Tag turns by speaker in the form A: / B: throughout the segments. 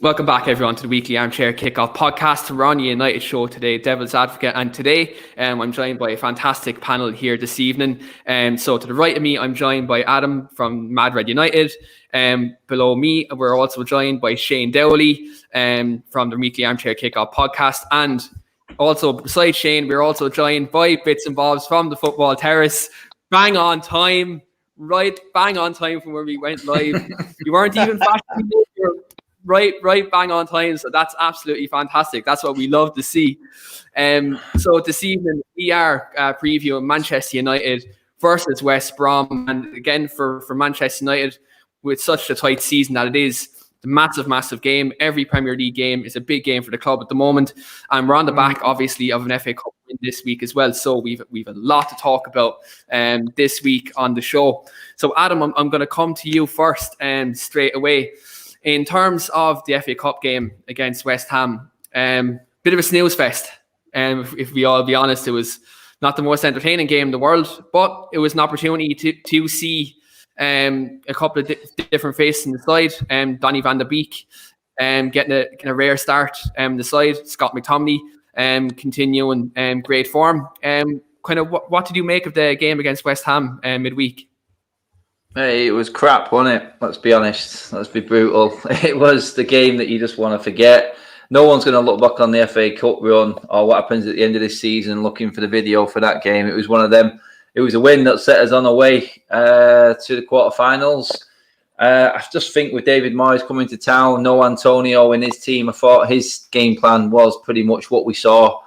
A: Welcome back, everyone, to the weekly Armchair Kickoff podcast. We're on the United show today, Devil's Advocate, and today I'm joined by a fantastic panel here this evening. So to the right of me, I'm joined by Adam from Mad Red United. Below me, we're also joined by Shane Dowley from the weekly Armchair Kickoff podcast. And also, besides Shane, we're also joined by Bitz and Bobz from the Football Terrace. Bang on time, right? Bang on time from where we went live. You weren't even fashioning. Right, bang on time. So that's absolutely fantastic. That's what we love to see. So this evening we are previewing Manchester United versus West Brom, and again for Manchester United, with such a tight season that it is, the massive game. Every Premier League game is a big game for the club at the moment, and we're on the back, obviously, of an FA Cup win this week as well. So we've a lot to talk about this week on the show. So Adam, I'm going to come to you first straight away. In terms of the FA Cup game against West Ham, bit of a snooze fest. If we all be honest, it was not the most entertaining game in the world, but it was an opportunity to see a couple of different faces in the side. Donny van de Beek getting a rare start in the side. Scott McTominay continuing great form. Kind of what did you make of the game against West Ham midweek?
B: Hey, it was crap, wasn't it? Let's be honest. Let's be brutal. It was the game that you just want to forget. No one's going to look back on the FA Cup run or what happens at the end of this season looking for the video for that game. It was one of them. It was a win that set us on our way to the quarterfinals. I just think with David Moyes coming to town, no Antonio in his team, I thought his game plan was pretty much what we saw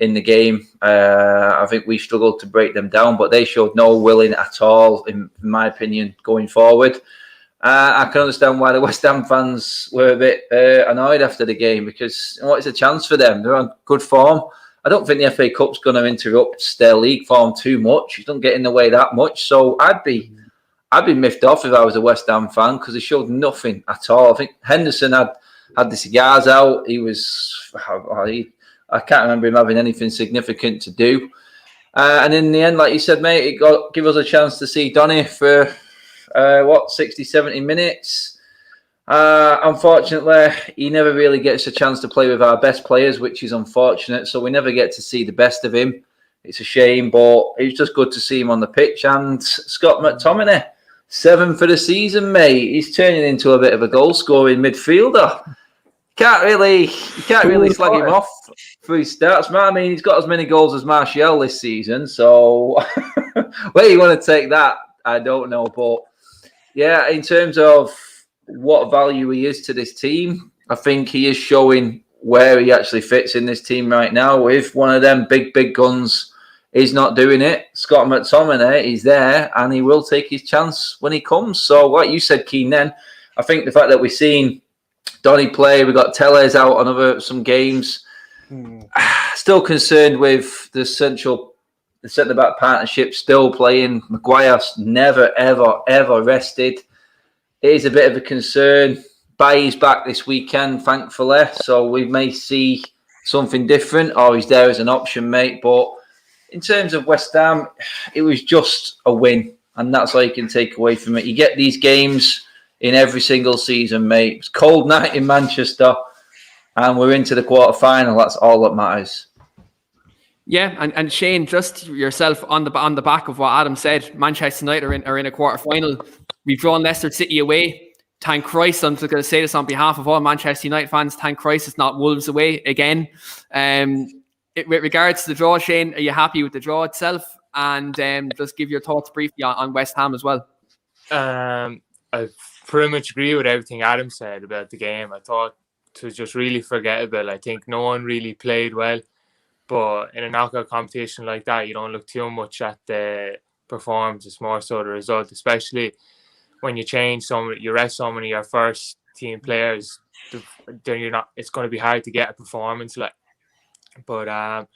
B: in the game. I think we struggled to break them down, but they showed no willing at all, in my opinion, going forward. I can understand why the West Ham fans were a bit annoyed after the game, because it's a chance for them. They're on good form. I don't think the FA Cup's going to interrupt their league form too much. It doesn't get in the way that much. So I'd be miffed off if I was a West Ham fan, because they showed nothing at all. I think Henderson had the cigars out. I can't remember him having anything significant to do. And in the end, like you said, mate, it give us a chance to see Donny for, 60, 70 minutes. Unfortunately, he never really gets a chance to play with our best players, which is unfortunate. So we never get to see the best of him. It's a shame, but it's just good to see him on the pitch. And Scott McTominay, 7 for the season, mate. He's turning into a bit of a goal-scoring midfielder. You can't really slag him off for his stats, man. I mean, he's got as many goals as Martial this season. So where you want to take that, I don't know. But yeah, in terms of what value he is to this team, I think he is showing where he actually fits in this team right now. If one of them big guns is not doing it, Scott McTominay is there, and he will take his chance when he comes. So like you said, Keane, then, I think the fact that we've seen Donny play, we've got Tellez out on some games. Still concerned with the centre-back partnership still playing. Maguire's never, ever rested. It is a bit of a concern. Bailly's back this weekend, thankfully, so we may see something different, or he's there as an option, mate. But in terms of West Ham, it was just a win, and that's all you can take away from it. You get these games in every single season, mate. It's a cold night in Manchester, and we're into the quarter-final. That's all that matters.
A: Yeah, and Shane, just yourself on the back of what Adam said, Manchester United are in a quarter-final. We've drawn Leicester City away. Thank Christ, I'm just going to say this on behalf of all Manchester United fans, thank Christ it's not Wolves away again. With regards to the draw, Shane, are you happy with the draw itself? And just give your thoughts briefly on West Ham as well.
C: I pretty much agree with everything Adam said about the game. I thought it was just really forgettable. I think no one really played well. But in a knockout competition like that, you don't look too much at the performance. It's more so the result, especially when you rest so many of your first team players. Then it's going to be hard to get a performance like. But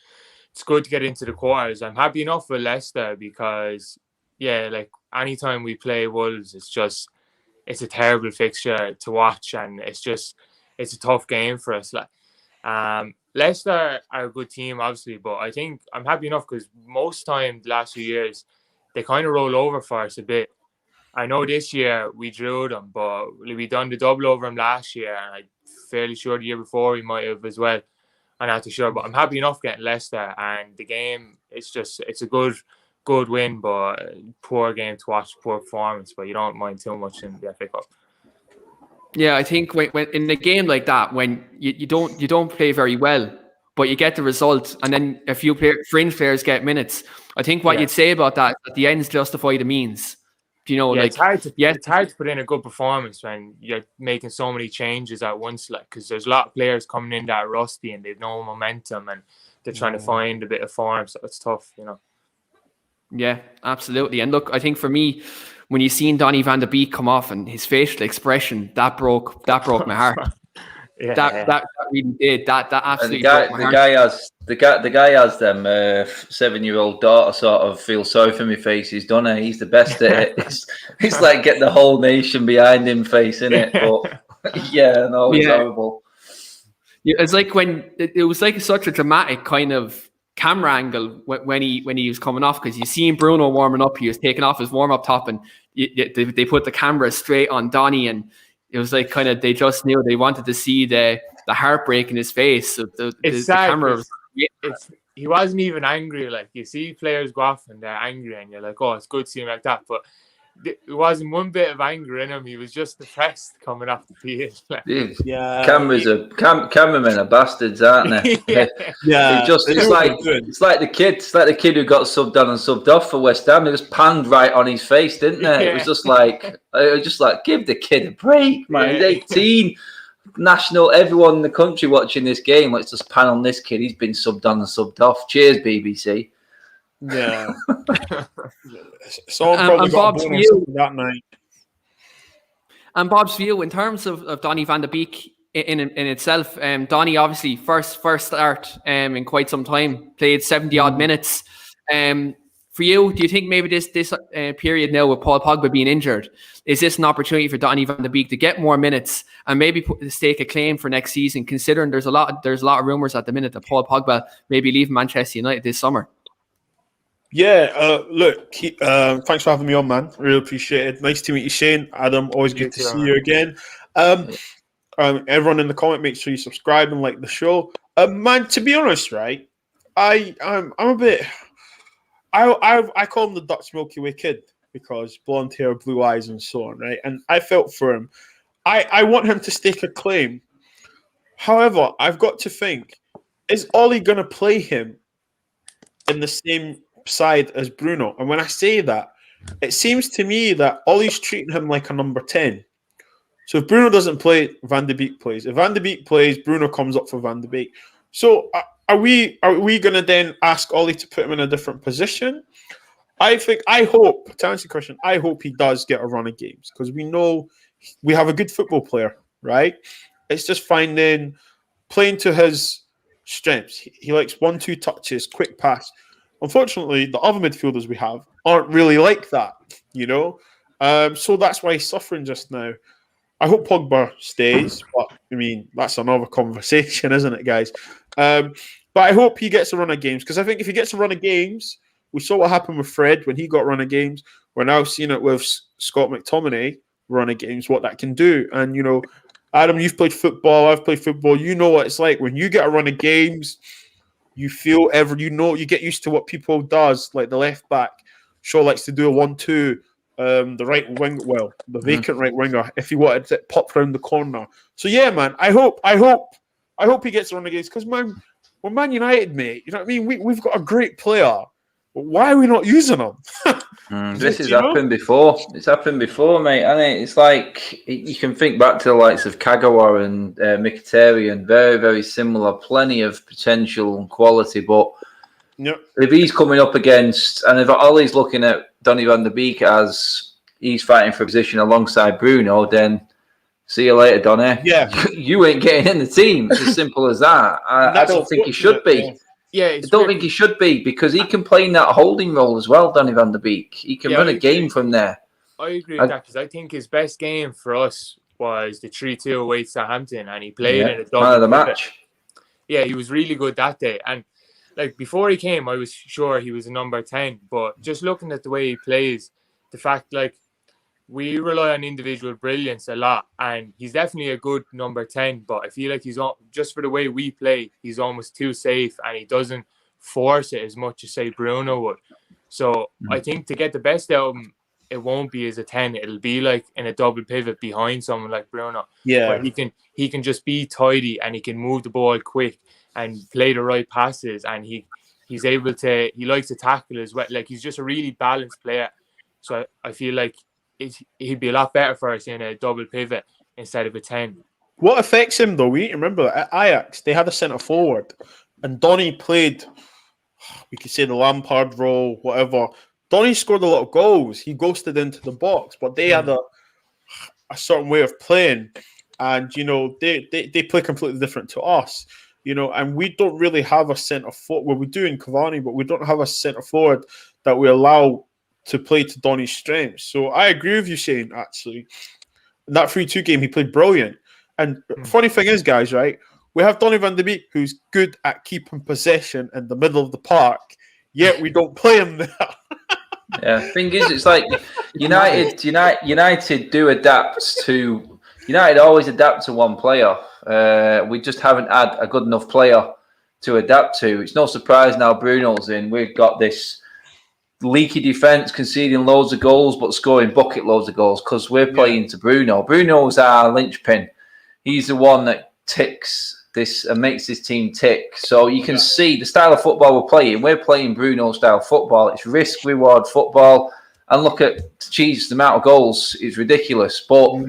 C: it's good to get into the quarters. I'm happy enough with Leicester because, yeah, like anytime we play Wolves, it's a terrible fixture to watch, and it's a tough game for us. Like, Leicester are a good team, obviously, but I think I'm happy enough because most time the last few years they kind of roll over for us a bit. I know this year we drew them, but we done the double over them last year, and I'm fairly sure the year before we might have as well. I'm not too sure, but I'm happy enough getting Leicester, and the game it's a good win, but poor game to watch, poor performance, but you don't mind too much in the FA Cup.
A: Yeah, I think when in a game like that, when you don't play very well, but you get the result, and then a few fringe players get minutes. I think what you'd say about that is that the ends justify the means. You know,
C: it's hard to put in a good performance when you're making so many changes at once, like because there's a lot of players coming in that are rusty and they've no momentum and they're trying to find a bit of form, so it's tough, you know.
A: Yeah, absolutely. And look, I think for me, when you seen Donny van de Beek come off and his facial expression, that broke my heart. That really did. That absolutely broke my heart.
B: The guy has them 7-year-old daughter sort of feel sorry for me faces, don't he? He's the best at it. It's like get the whole nation behind him face, innit? But it's horrible.
A: Yeah, it's like when it was like such a dramatic kind of camera angle when he was coming off, because you seen Bruno warming up, he was taking off his warm-up top, and they put the camera straight on Donny, and it was like kind of they just knew they wanted to see the heartbreak in his face. So the camera was,
C: he wasn't even angry. Like you see players go off and they're angry and you're like, oh, it's good to see him like that, but there wasn't one bit of anger in him. He was just depressed coming off the field.
B: Cameramen are bastards, aren't they? It's like the kid who got subbed on and subbed off for West Ham. They just panned right on his face, didn't they? It was just like give the kid a break, man. He's 18. National, everyone in the country watching this game. Let's just pan on this kid. He's been subbed on and subbed off. Cheers, BBC.
D: Yeah. Someone probably got a bonus that night.
A: And Bob's view in terms of Donny van de Beek in itself, Donny obviously first start in quite some time, played 70 odd minutes. For you, do you think maybe this period now with Paul Pogba being injured, is this an opportunity for Donny van de Beek to get more minutes and maybe stake a claim for next season, considering there's a lot of rumours at the minute that Paul Pogba may be leaving Manchester United this summer?
D: Yeah, look, thanks for having me on, man. Really appreciate it. Nice to meet you, Shane. Adam, always good to see you again. Everyone in the comment, make sure you subscribe and like the show. Man, to be honest, right, I'm a bit. I call him the Dutch Milky Way kid because blonde hair, blue eyes, and so on, right? And I felt for him. I want him to stake a claim. However, I've got to think: is Ollie going to play him in the same side as Bruno? And when I say that, it seems to me that Ollie's treating him like a number 10. So if Bruno doesn't play, Van de Beek plays. If Van de Beek plays, Bruno comes up for Van de Beek. So are we going to then ask Ollie to put him in a different position? I hope, to answer your question, I hope he does get a run of games because we know we have a good football player, right? It's just playing to his strengths. He likes 1-2 touches, quick pass. Unfortunately, the other midfielders we have aren't really like that, you know? So that's why he's suffering just now. I hope Pogba stays, but I mean, that's another conversation, isn't it, guys? But I hope he gets a run of games because I think if he gets a run of games, we saw what happened with Fred when he got a run of games. We're now seeing it with Scott McTominay run of games, what that can do. And, you know, Adam, you've played football, I've played football. You know what it's like when you get a run of games. You you get used to what people does, like the left back. Shaw likes to do a 1-2. The right wing, the vacant right winger, if he wanted to pop round the corner. So yeah, man, I hope he gets a run of games because man, we're Man United, mate. You know what I mean? We've got a great player. But why are we not using him?
B: This has happened before. It's happened before, mate. And it's like you can think back to the likes of Kagawa and Mkhitaryan, very, very similar, plenty of potential and quality. But if he's coming up against, and if Ollie's looking at Donny van de Beek as he's fighting for a position alongside Bruno, then see you later, Donny.
D: Yeah,
B: you ain't getting in the team. It's as simple as that. I don't think he should be.
C: Yeah,
B: I don't think he should be because he can play in that holding role as well, Donny van de Beek. He can run a game from there.
C: I agree with that because I think his best game for us was the 3-2 away to Southampton, and he played in a double.
B: Man of the match.
C: yeah, he was really good that day. And like before he came, I was sure he was a number 10. But just looking at the way he plays, the fact like we rely on individual brilliance a lot, and he's definitely a good number 10. But I feel like just for the way we play, he's almost too safe, and he doesn't force it as much as say Bruno would. So I think to get the best out of him, it won't be as a 10. It'll be like in a double pivot behind someone like Bruno.
D: Yeah.
C: Where he can just be tidy, and he can move the ball quick and play the right passes, and he's able to, he likes to tackle as well. Like he's just a really balanced player. So I feel like he'd be a lot better for us in a double pivot instead of a 10.
D: What affects him though, we need to remember at Ajax, they had a centre forward, and Donny played, we could say the Lampard role, whatever. Donny scored a lot of goals. He ghosted into the box, but they had a certain way of playing, and you know they play completely different to us. You know, and we don't really have a centre forward. Well, we do in Cavani, but we don't have a centre forward that we allow to play to Donny's strengths. So I agree with you, Shane. Actually, in that 3-2 game, he played brilliant. And funny thing is, guys, right? We have Donny van de Beek, who's good at keeping possession in the middle of the park, yet we don't play him there.
B: Yeah, thing is, it's like United do adapt to. United always adapt to one player. We just haven't had a good enough player to adapt to. It's no surprise now Bruno's in. We've got this leaky defence, conceding loads of goals, but scoring bucket loads of goals because we're playing to Bruno. Bruno's our linchpin. He's the one that ticks this and makes this team tick. So you can see the style of football we're playing. We're playing Bruno style football. It's risk reward football. And look at the amount of goals is ridiculous. But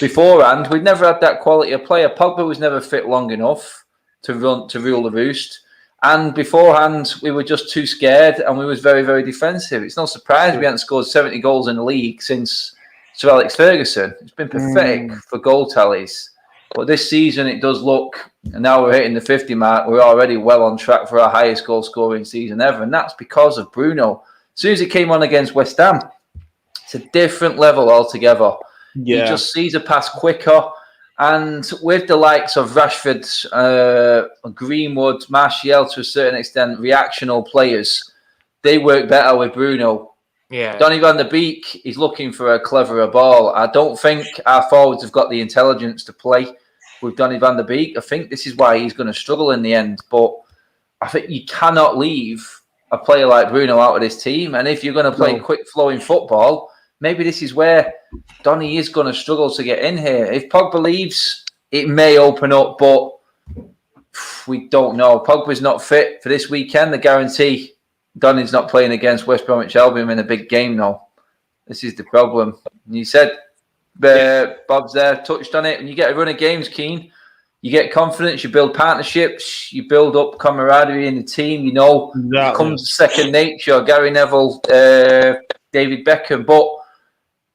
B: beforehand, we'd never had that quality of player. Pogba was never fit long enough to rule the roost. And beforehand, we were just too scared, and we was very, very defensive. It's no surprise we hadn't scored 70 goals in the league since Sir Alex Ferguson. It's been pathetic for goal tallies. But this season, it does look, and now we're hitting the 50 mark, we're already well on track for our highest goal scoring season ever. And that's because of Bruno. As soon as he came on against West Ham, it's a different level altogether. Yeah. He just sees a pass quicker. And with the likes of Rashford, Greenwood, Martial to a certain extent, reactional players, they work better with Bruno.
C: Yeah.
B: Donny van de Beek is looking for a cleverer ball. I don't think our forwards have got the intelligence to play with Donny van de Beek. I think this is why he's going to struggle in the end. But I think you cannot leave a player like Bruno out of this team. And if you're going to play quick-flowing football, maybe this is where Donny is going to struggle to get in here. If Pogba leaves, it may open up, but we don't know. Pogba's not fit for this weekend. The guarantee Donny's not playing against West Bromwich Albion in a big game now. This is the problem. And you said, Bobz there touched on it. When you get a run of games, Keane, you get confidence, you build partnerships, you build up camaraderie in the team. You know, it comes second nature. Gary Neville, David Beckham, but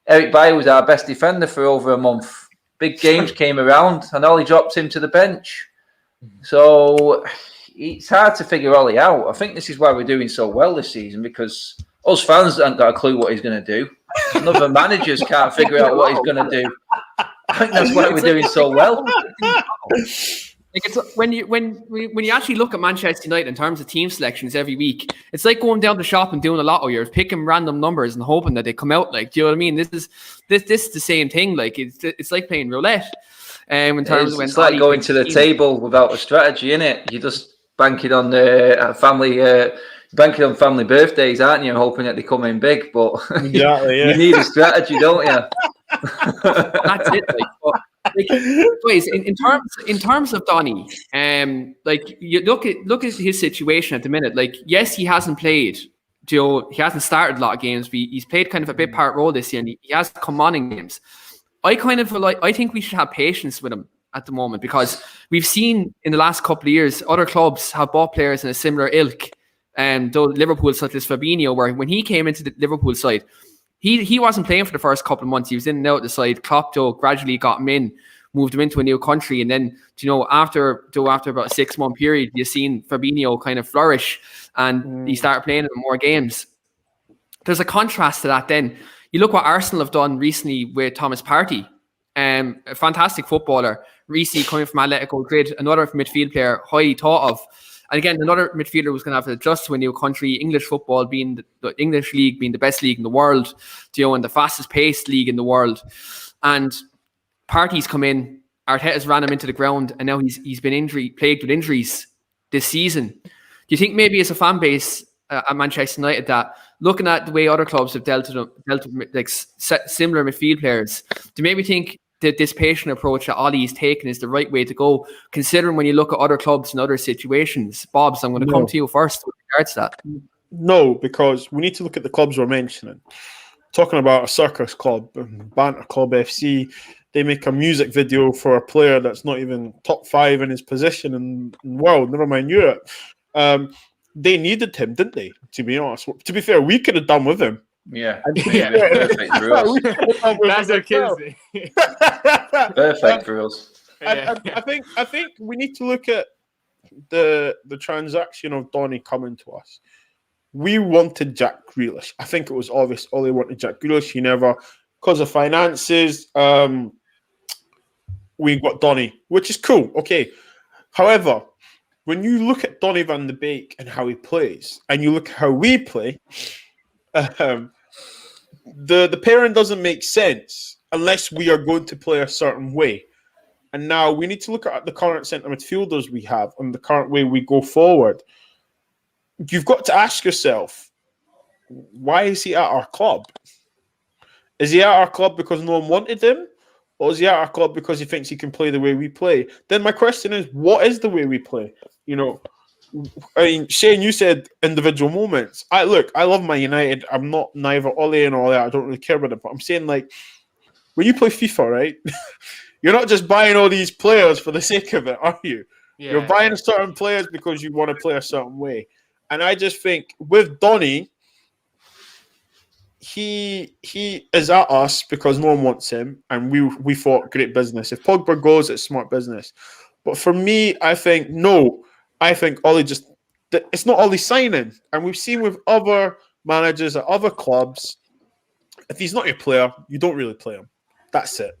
B: Eric Bailly was our best defender for over a month. Big games came around, and Ollie dropped him to the bench. So it's hard to figure Ollie out. I think this is why we're doing so well this season, because us fans haven't got a clue what he's going to do. None of the managers can't figure out what he's going to do. I think that's why we're doing so well.
A: Like it's when you actually look at Manchester United in terms of team selections every week, it's like going down the shop and doing a lotto. You're picking random numbers and hoping that they come out. Like, do you know what I mean? This is the same thing. Like it's like playing roulette. In terms of when
B: it's like going to the table without a strategy, innit? You just banking on banking on family birthdays, aren't you? Hoping that they come in big, but you need a strategy, don't you?
A: That's it. Anyways, in terms of Donny, like you look at his situation at the minute. Like, yes, he hasn't played. He hasn't started a lot of games, but he's played kind of a big part role this year, and he has come on in games. I think we should have patience with him at the moment, because we've seen in the last couple of years other clubs have bought players in a similar ilk. Though Liverpool, such as Fabinho, where when he came into the Liverpool side, he wasn't playing for the first couple of months. He was in and out of the side. Klopp gradually got him in, moved him into a new country, and then after about a 6-month period, you've seen Fabinho kind of flourish, and he started playing in more games. There's a contrast to that. Then you look what Arsenal have done recently with Thomas Partey, a fantastic footballer, Reece coming from Atletico Madrid, another midfield player highly thought of. And again, another midfielder was going to have to adjust to a new country, English football being the English league being the best league in the world, and the fastest paced league in the world. And parties come in, Arteta's ran him into the ground, and now he's been plagued with injuries this season. Do you think maybe as a fan base at Manchester United that looking at the way other clubs have dealt with like similar midfield players, do you maybe think that this patient approach that Ollie's taken is the right way to go, considering when you look at other clubs in other situations? Bobz, I'm going to come to you first with regards to that.
D: No, because we need to look at the clubs we're mentioning. Talking about a circus club, Banter Club FC, they make a music video for a player that's not even top 5 in his position in the world, never mind Europe. They needed him, didn't they? To be honest. To be fair, we could have done with him.
B: Yeah.
D: Perfect
B: for us.
C: That's what kills me.
B: Perfect for us.
D: I think we need to look at the transaction of Donny coming to us. We wanted Jack Grealish. I think it was obvious Ollie wanted Jack Grealish. He never, because of finances, we got Donny, which is cool. Okay. However, when you look at Donny van de Beek and how he plays, and you look at how we play, the pairing doesn't make sense unless we are going to play a certain way. And now we need to look at the current centre midfielders we have and the current way we go forward. You've got to ask yourself, why is he at our club? Is he at our club because no one wanted him? Or is he at our club because he thinks he can play the way we play? Then my question is, what is the way we play? You know, I mean, Shane, you said individual moments. I love my United. I'm not neither Ollie and all that. I don't really care about it. But I'm saying, like, when you play FIFA, right? You're not just buying all these players for the sake of it, are you? Yeah. You're buying certain players because you want to play a certain way. And I just think with Donny, he is at us because no one wants him, and we thought great business. If Pogba goes, it's smart business. But for me, I think Ollie it's not Ollie signing. And we've seen with other managers at other clubs, if he's not your player, you don't really play him. That's it.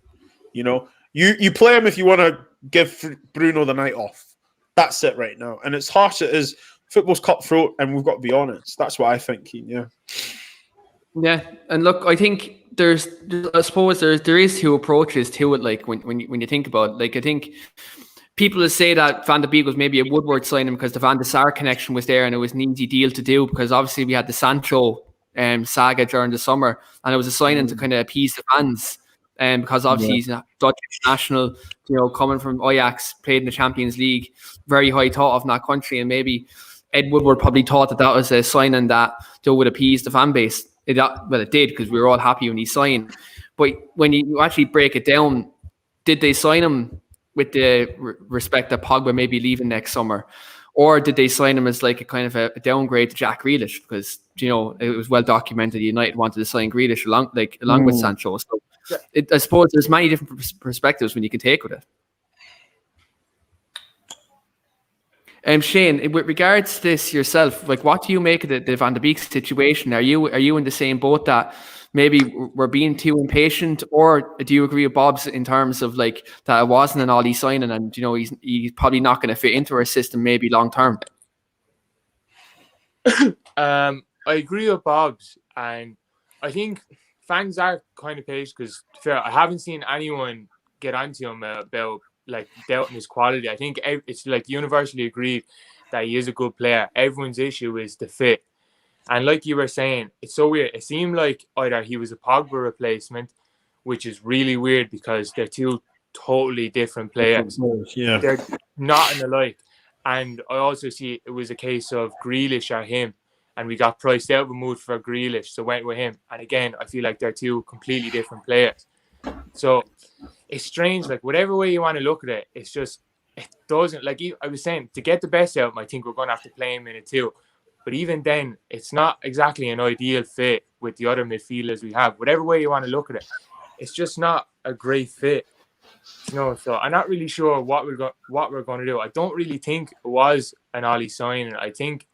D: You know, you play him if you want to give Bruno the night off. That's it right now. And it's harsh it is. Football's cutthroat, and we've got to be honest. That's what I think, Keane. Yeah.
A: Yeah, and look, I think there is two approaches to it. Like when you think about it, like I think people will say that Van de Beek was maybe a Woodward signing because the Van de Sar connection was there, and it was an easy deal to do because obviously we had the Sancho saga during the summer, and it was a signing to kind of appease the fans. Because obviously he's a Dutch international, coming from Ajax, played in the Champions League, very high thought of in that country, and maybe Ed Woodward probably thought that was a signing that would appease the fan base. It did, because we were all happy when he signed. But when you actually break it down, did they sign him with the respect that Pogba may be leaving next summer? Or did they sign him as like a kind of a downgrade to Jack Grealish? Because, it was well documented United wanted to sign Grealish along with Sancho. So I suppose there's many different perspectives when you can take with it. Shane, with regards to this yourself, like what do you make of the Van de Beek situation? Are you in the same boat that maybe we're being too impatient, or do you agree with Bobz in terms of like that it wasn't an Ollie signing, and he's probably not going to fit into our system maybe long term?
C: I agree with Bobz, and I think fans are kind of patient because I haven't seen anyone get onto him about like doubting his quality. I think it's like universally agreed that he is a good player. Everyone's issue is the fit. And like you were saying, it's so weird. It seemed like either he was a Pogba replacement, which is really weird because they're two totally different players.
D: Yeah.
C: They're not alike. And I also see it was a case of Grealish or him, and we got priced out of a move for Grealish, so went with him. And again, I feel like they're two completely different players. So it's strange, like whatever way you want to look at it, it's just, it doesn't, like I was saying, to get the best out of him, I think we're going to have to play him in it too. But even then, it's not exactly an ideal fit with the other midfielders we have. Whatever way you want to look at it, it's just not a great fit. So I'm not really sure what we're going to do. I don't really think it was an Ollie signing. I think,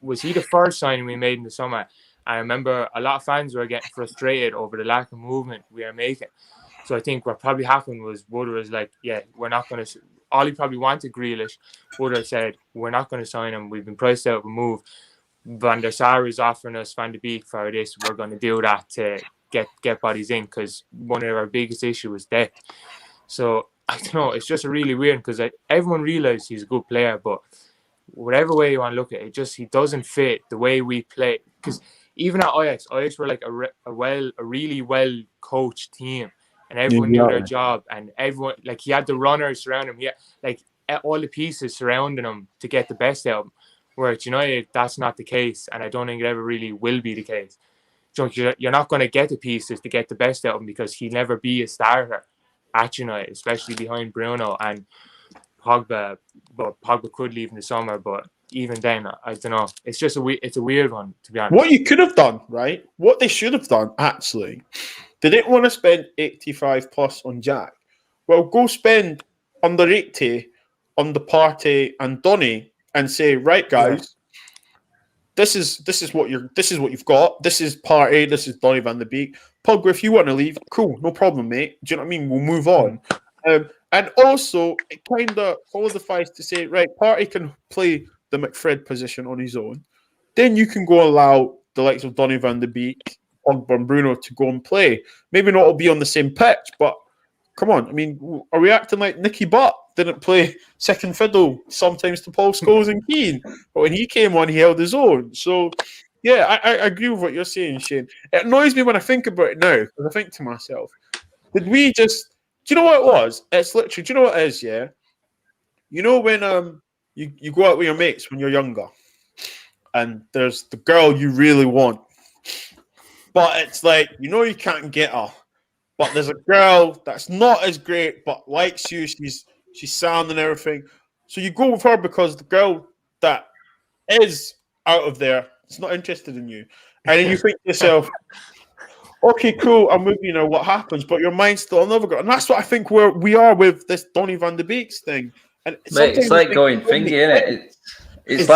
C: was he the first signing we made in the summer? I remember a lot of fans were getting frustrated over the lack of movement we are making. So I think what probably happened was Woodward was like, yeah, we're not going to. Ollie probably wanted Grealish. Woodward said, we're not going to sign him. We've been priced out of a move. Van der Sar is offering us Van de Beek for this. We're going to do that to get bodies in, because one of our biggest issues was depth. So I don't know. It's just really weird because everyone realizes he's a good player, but whatever way you want to look at it, he doesn't fit the way we play. Because even at Ajax were like a really well coached team, and everyone knew their job, and everyone, like, he had the runners surrounding him. He had, like, all the pieces surrounding him to get the best out of him. Where at United, that's not the case, and I don't think it ever really will be the case. So you're not going to get the pieces to get the best out of him, because he'll never be a starter at United, especially behind Bruno and Pogba. But Pogba could leave in the summer, but even then, I don't know. It's just it's a weird one, to be honest.
D: What you could have done, right? What they should have done, actually, they didn't want to spend 85 plus on Jack. Well, go spend under 80 on the Partey and Donny, and say, right, guys, this is what you've got. This is Partey. This is Donny van de Beek. Pogba, if you want to leave, cool, no problem, mate. Do you know what I mean? We'll move on. And also, it kind of solidifies to say, right, Partey can play the McFred position on his own. Then you can go allow the likes of Donny van de Beek, Pogba and Bruno to go and play. Maybe not all be on the same pitch, but come on. I mean, are we acting like Nicky Butt didn't play second fiddle sometimes to Paul Scholes and Keane? But when he came on, he held his own. So, yeah, I agree with what you're saying, Shane. It annoys me when I think about it now, because I think to myself, did we just... Do you know what it was? It's literally... Do you know what it is, yeah? You know when you go out with your mates when you're younger, and there's the girl you really want, but it's like, you know you can't get her, but there's a girl that's not as great but likes you, she's sound and everything, so you go with her because the girl that is out of there is not interested in you, and then you think to yourself, okay, cool, I'm with you now, what happens? But your mind's still another girl, and that's what I think we are with this Donny van de Beek's thing. And
B: mate, it's like going thingy, isn't it? It's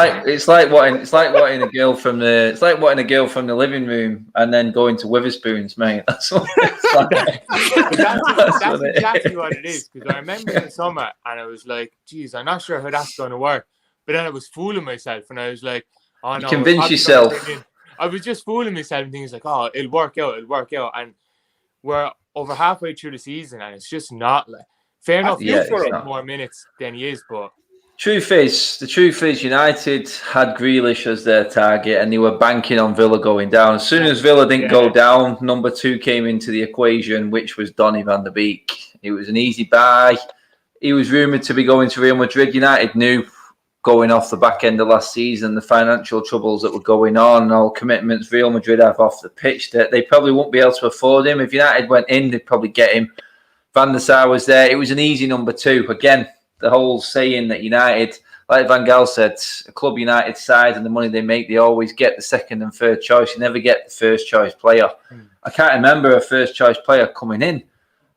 B: like wanting a girl from the living room and then going to Witherspoons, mate. That's what it's like.
C: that's exactly what it is. Because I remember in the summer, and I was like, "Geez, I'm not sure how that's going to work." But then I was fooling myself, and I was like, "Oh no!"
B: Convince yourself.
C: I was just fooling myself, and things like, "Oh, it'll work out," and we're over halfway through the season, and it's just not like. Fair enough, he's for more minutes than he is, but
B: the truth is, United had Grealish as their target, and they were banking on Villa going down. As soon as Villa didn't go down, number 2 came into the equation, which was Donny van de Beek. It was an easy buy. He was rumoured to be going to Real Madrid. United knew, going off the back end of last season, the financial troubles that were going on, and all commitments Real Madrid have off the pitch, that they probably won't be able to afford him. If United went in, they'd probably get him. Van der Sar was there. It was an easy number 2. Again, the whole saying that United, like Van Gaal said, a club United size and the money they make, they always get the second and third choice. You never get the first choice player. I can't remember a first choice player coming in.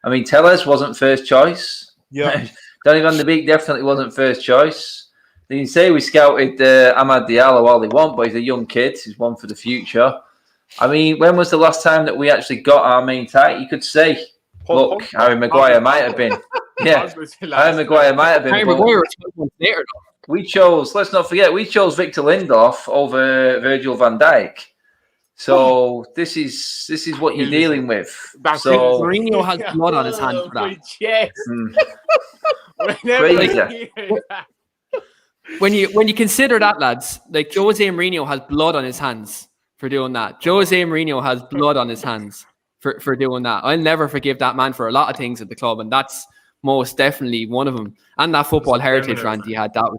B: I mean, Telles wasn't first choice.
D: Yeah.
B: Donny van de Beek definitely wasn't first choice. They can say we scouted Amad Diallo all they want, but he's a young kid. He's one for the future. I mean, when was the last time that we actually got our main target? You could say, look, Harry Maguire might have been. Yeah, Harry Maguire might have been.
A: Harry Maguire was 12 months later, though.
B: We chose, let's not forget, we chose Victor Lindelof over Virgil van Dijk. So this is what you're dealing with. So
A: Mourinho has blood on his hands for that.
C: Yes.
B: Crazy.
A: When you consider that, lads, like Jose Mourinho has blood on his hands for doing that. Jose Mourinho has blood on his hands for doing that. I'll never forgive that man for a lot of things at the club, and that's most definitely one of them. And that football heritage rant he had, that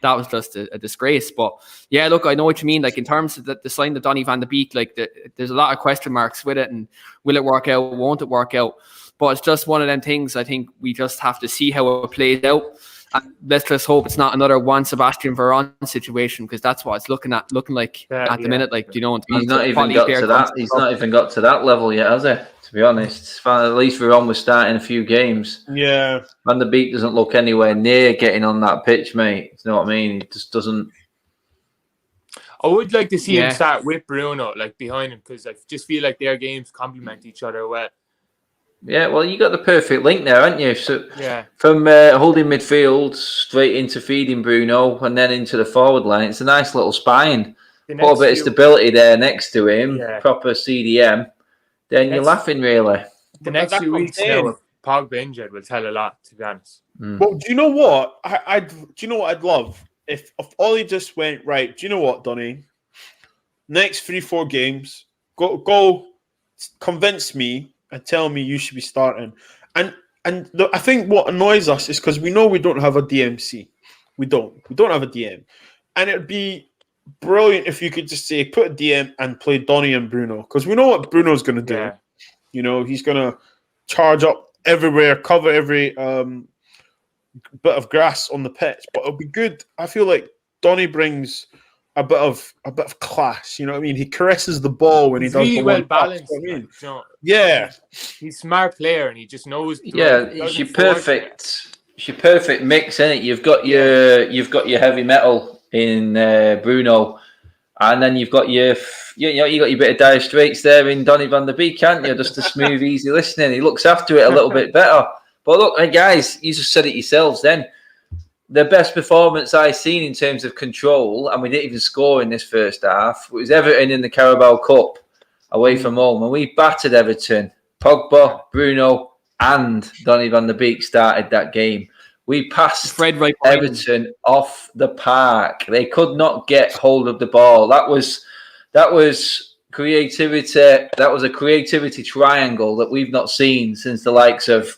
A: was just a disgrace. But yeah, look, I know what you mean. Like in terms of the sign of Donny van de Beek, like there's a lot of question marks with it, and will it work out? Won't it work out? But it's just one of them things. I think we just have to see how it plays out. And let's just hope it's not another Juan Sebastian Veron situation, because that's what it's looking like at the minute. Like, you know,
B: he's not even got to that. He's not even got to that level yet, has he? To be honest, at least Veron was starting a few games.
D: Yeah,
B: Van de Beek doesn't look anywhere near getting on that pitch, mate. You know what I mean? He just doesn't.
C: I would like to see him start with Bruno, like behind him, because I just feel like their games complement each other well.
B: Yeah, well, you got the perfect link there, haven't you? So
C: Yeah.
B: from holding midfield straight into feeding Bruno and then into the forward line, it's a nice little spine. Put a bit of stability there next to him, proper CDM. Then you're laughing, really.
C: The next few weeks now with Pogba injured will tell a lot, to be honest.
D: Well, do you know what? Do you know what I'd love if Ollie just went right? Do you know what, Donny? Next 3-4 games, go, convince me and tell me you should be starting. And I think what annoys us is because we know we don't have a DMC. We don't have a DM, and it'd be brilliant if you could just say put a DM and play Donny and Bruno, because we know what Bruno's going to do.
C: Yeah.
D: You know, he's going to charge up everywhere, cover every bit of grass on the pitch. But it'll be good. I feel like Donny brings a bit of class. You know what I mean? He caresses the ball when he does.
C: Really well balanced.
D: You know what I mean?
C: You know,
D: yeah,
C: he's a smart player and he just knows.
B: It's your perfect mix, isn't it? You've got your heavy metal in Bruno, and then you've got you got your bit of Dire Straits there in Donny van der Beek, can't you? Just a smooth, easy listening. He looks after it a little bit better. But look, hey guys, you just said it yourselves then. The best performance I've seen in terms of control, and we didn't even score in this first half, was Everton in the Carabao Cup away from home. And we battered Everton. Pogba, Bruno, and Donny van der Beek started that game. We passed Everton off the park. They could not get hold of the ball. That was creativity. That was a creativity triangle that we've not seen since the likes of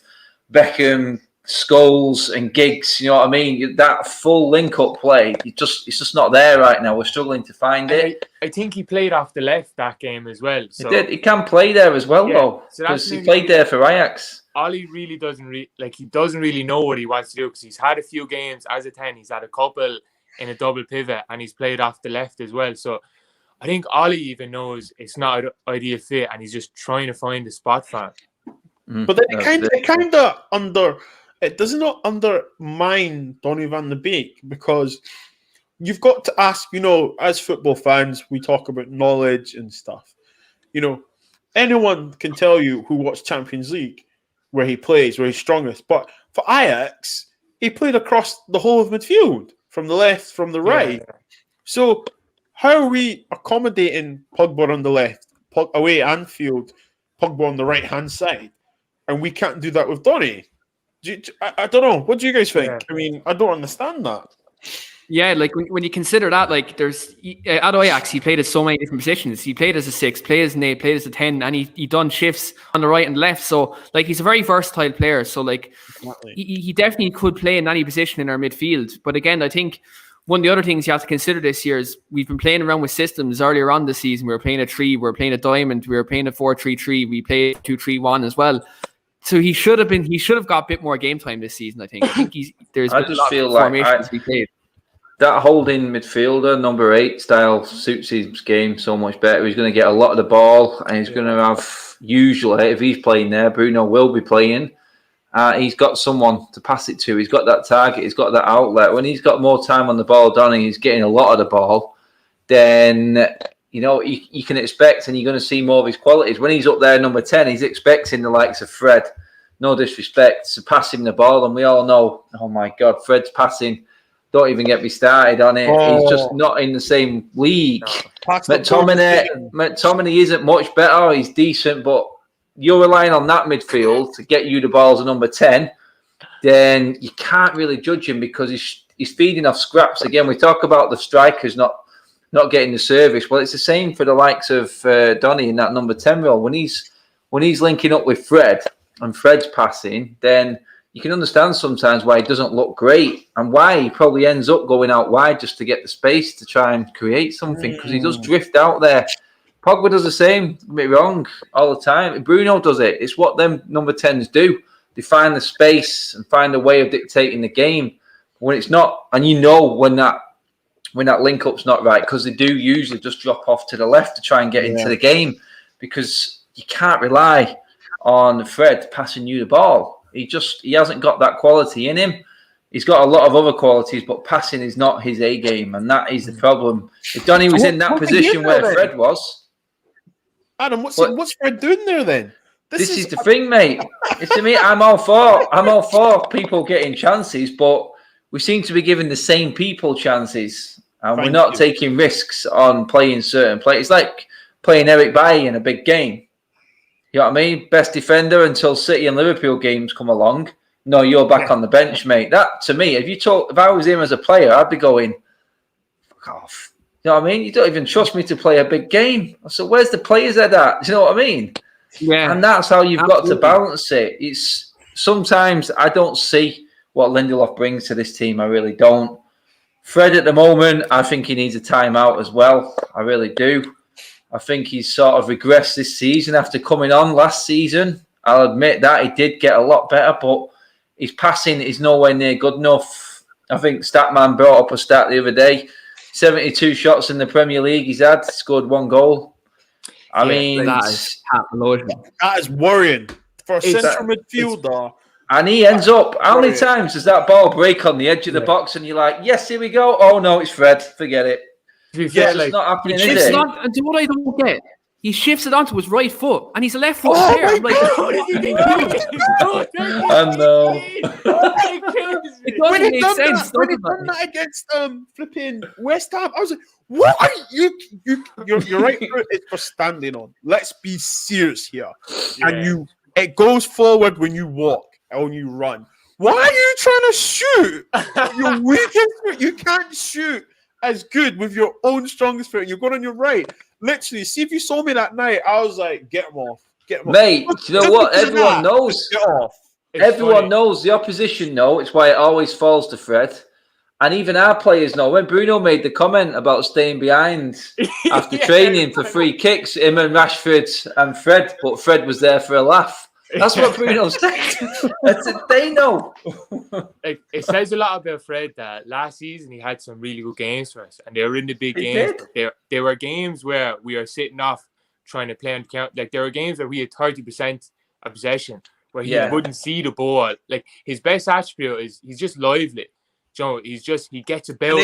B: Beckham, Scholes and Giggs. You know what I mean? That full link-up play, it's just not there right now. We're struggling to find it.
C: I think he played off the left that game as well. So.
B: He did. He can play there as well, though, because he played there for Ajax.
C: Ollie really doesn't he doesn't really know what he wants to do, because he's had a few games as a 10. He's had a couple in a double pivot, and he's played off the left as well. So I think Ollie even knows it's not an ideal fit, and he's just trying to find a spot for him.
D: But then it does not undermine Donny van der Beek, because you've got to ask, you know, as football fans, we talk about knowledge and stuff. You know, anyone can tell you who watched Champions League where he plays, where he's strongest. But for Ajax, he played across the whole of midfield, from the left, from the right. Yeah. So how are we accommodating Pogba on the left, away Anfield, Pogba on the right-hand side, and we can't do that with Donny? I don't know. What do you guys think? Yeah. I mean, I don't understand that.
A: Yeah, like when you consider that, like there's at Ajax, he played at so many different positions. He played as a 6, played as an 8, played as a 10, and he done shifts on the right and left. So like he's a very versatile player. So like he definitely could play in any position in our midfield. But again, I think one of the other things you have to consider this year is we've been playing around with systems earlier on this season. We were playing a 3, we were playing a diamond, we were playing a 4-3-3, we played 2-3-1 as well. So he should have got a bit more game time this season. I think there's.
B: I just feel like that holding midfielder number 8 style suits his game so much better. He's going to get a lot of the ball, and he's going to have, usually if he's playing there, Bruno will be playing. He's got someone to pass it to. He's got that target. He's got that outlet. When he's got more time on the ball, Donny, he's getting a lot of the ball. Then you know you can expect, and you're going to see more of his qualities. When he's up there, number 10, he's expecting the likes of Fred. No disrespect, to pass him the ball, and we all know, oh my God, Fred's passing. Don't even get me started on it. He's just not in the same league. McTominay isn't much better. He's decent, but you're relying on that midfield to get you the ball as a number 10. Then you can't really judge him, because he's feeding off scraps. Again, we talk about the strikers not getting the service. Well, it's the same for the likes of Donny in that number 10 role. When he's linking up with Fred and Fred's passing, then you can understand sometimes why he doesn't look great, and why he probably ends up going out wide just to get the space to try and create something, because he does drift out there. Pogba does the same, don't get me wrong, all the time. Bruno does it. It's what them number 10s do. They find the space and find a way of dictating the game. When it's not, and you know when that link-up's not right, because they do usually just drop off to the left to try and get into the game, because you can't rely on Fred passing you the ball. He hasn't got that quality in him. He's got a lot of other qualities, but passing is not his A game, and that is the problem. If Donny was in that position where Fred was,
D: Adam, what's Fred doing there then?
B: This is the thing, mate. It's to me. I'm all for people getting chances, but we seem to be giving the same people chances, and we're not taking risks on playing certain players. It's like playing Eric Bailly in a big game. You know what I mean? Best defender until City and Liverpool games come along. No, you're back on the bench, mate. That to me, if I was him as a player, I'd be going, fuck off. You know what I mean? You don't even trust me to play a big game. So where's the players at that? Do you know what I mean? Yeah. And that's how you've got to balance it. It's sometimes I don't see what Lindelof brings to this team. I really don't. Fred at the moment, I think he needs a timeout as well. I really do. I think he's sort of regressed this season after coming on last season. I'll admit that he did get a lot better, but his passing is nowhere near good enough. I think Statman brought up a stat the other day. 72 shots in the Premier League he's had, scored 1 goal. I mean,
A: that is
D: worrying for a central midfielder.
B: And he ends up, how many times does that ball break on the edge of the box and you're like, yes, here we go. Oh, no, it's Fred. Forget it.
A: Yeah, it's not happening, is it? And what I don't get, he shifts it onto his right foot and he's a left foot player. I'm like,
B: I know.
A: It doesn't make sense.
D: When he done that against flipping West Ham, I was like, what are you? Your right foot is for standing on. Let's be serious here. Yeah. And it goes forward when you walk and when you run. Why are you trying to shoot? Your weakest foot, you can't shoot as good with your own strongest foot. You're going on your right. Literally, see if you saw me that night, I was like, get him off. Get him off.
B: Mate, do you know what? Everyone knows. Get off. Everyone knows. The opposition know. It's why it always falls to Fred. And even our players know. When Bruno made the comment about staying behind after training for free kicks, him and Rashford and Fred, but Fred was there for a laugh. That's what Bruno said. That's it. They know.
C: It says a lot about Fred that last season he had some really good games for us, and they were in the big games. There were games where we are sitting off trying to play on count. Like there were games where we had 30% of possession, where he wouldn't see the ball. Like his best attribute is he's just lively. Joe, he gets about.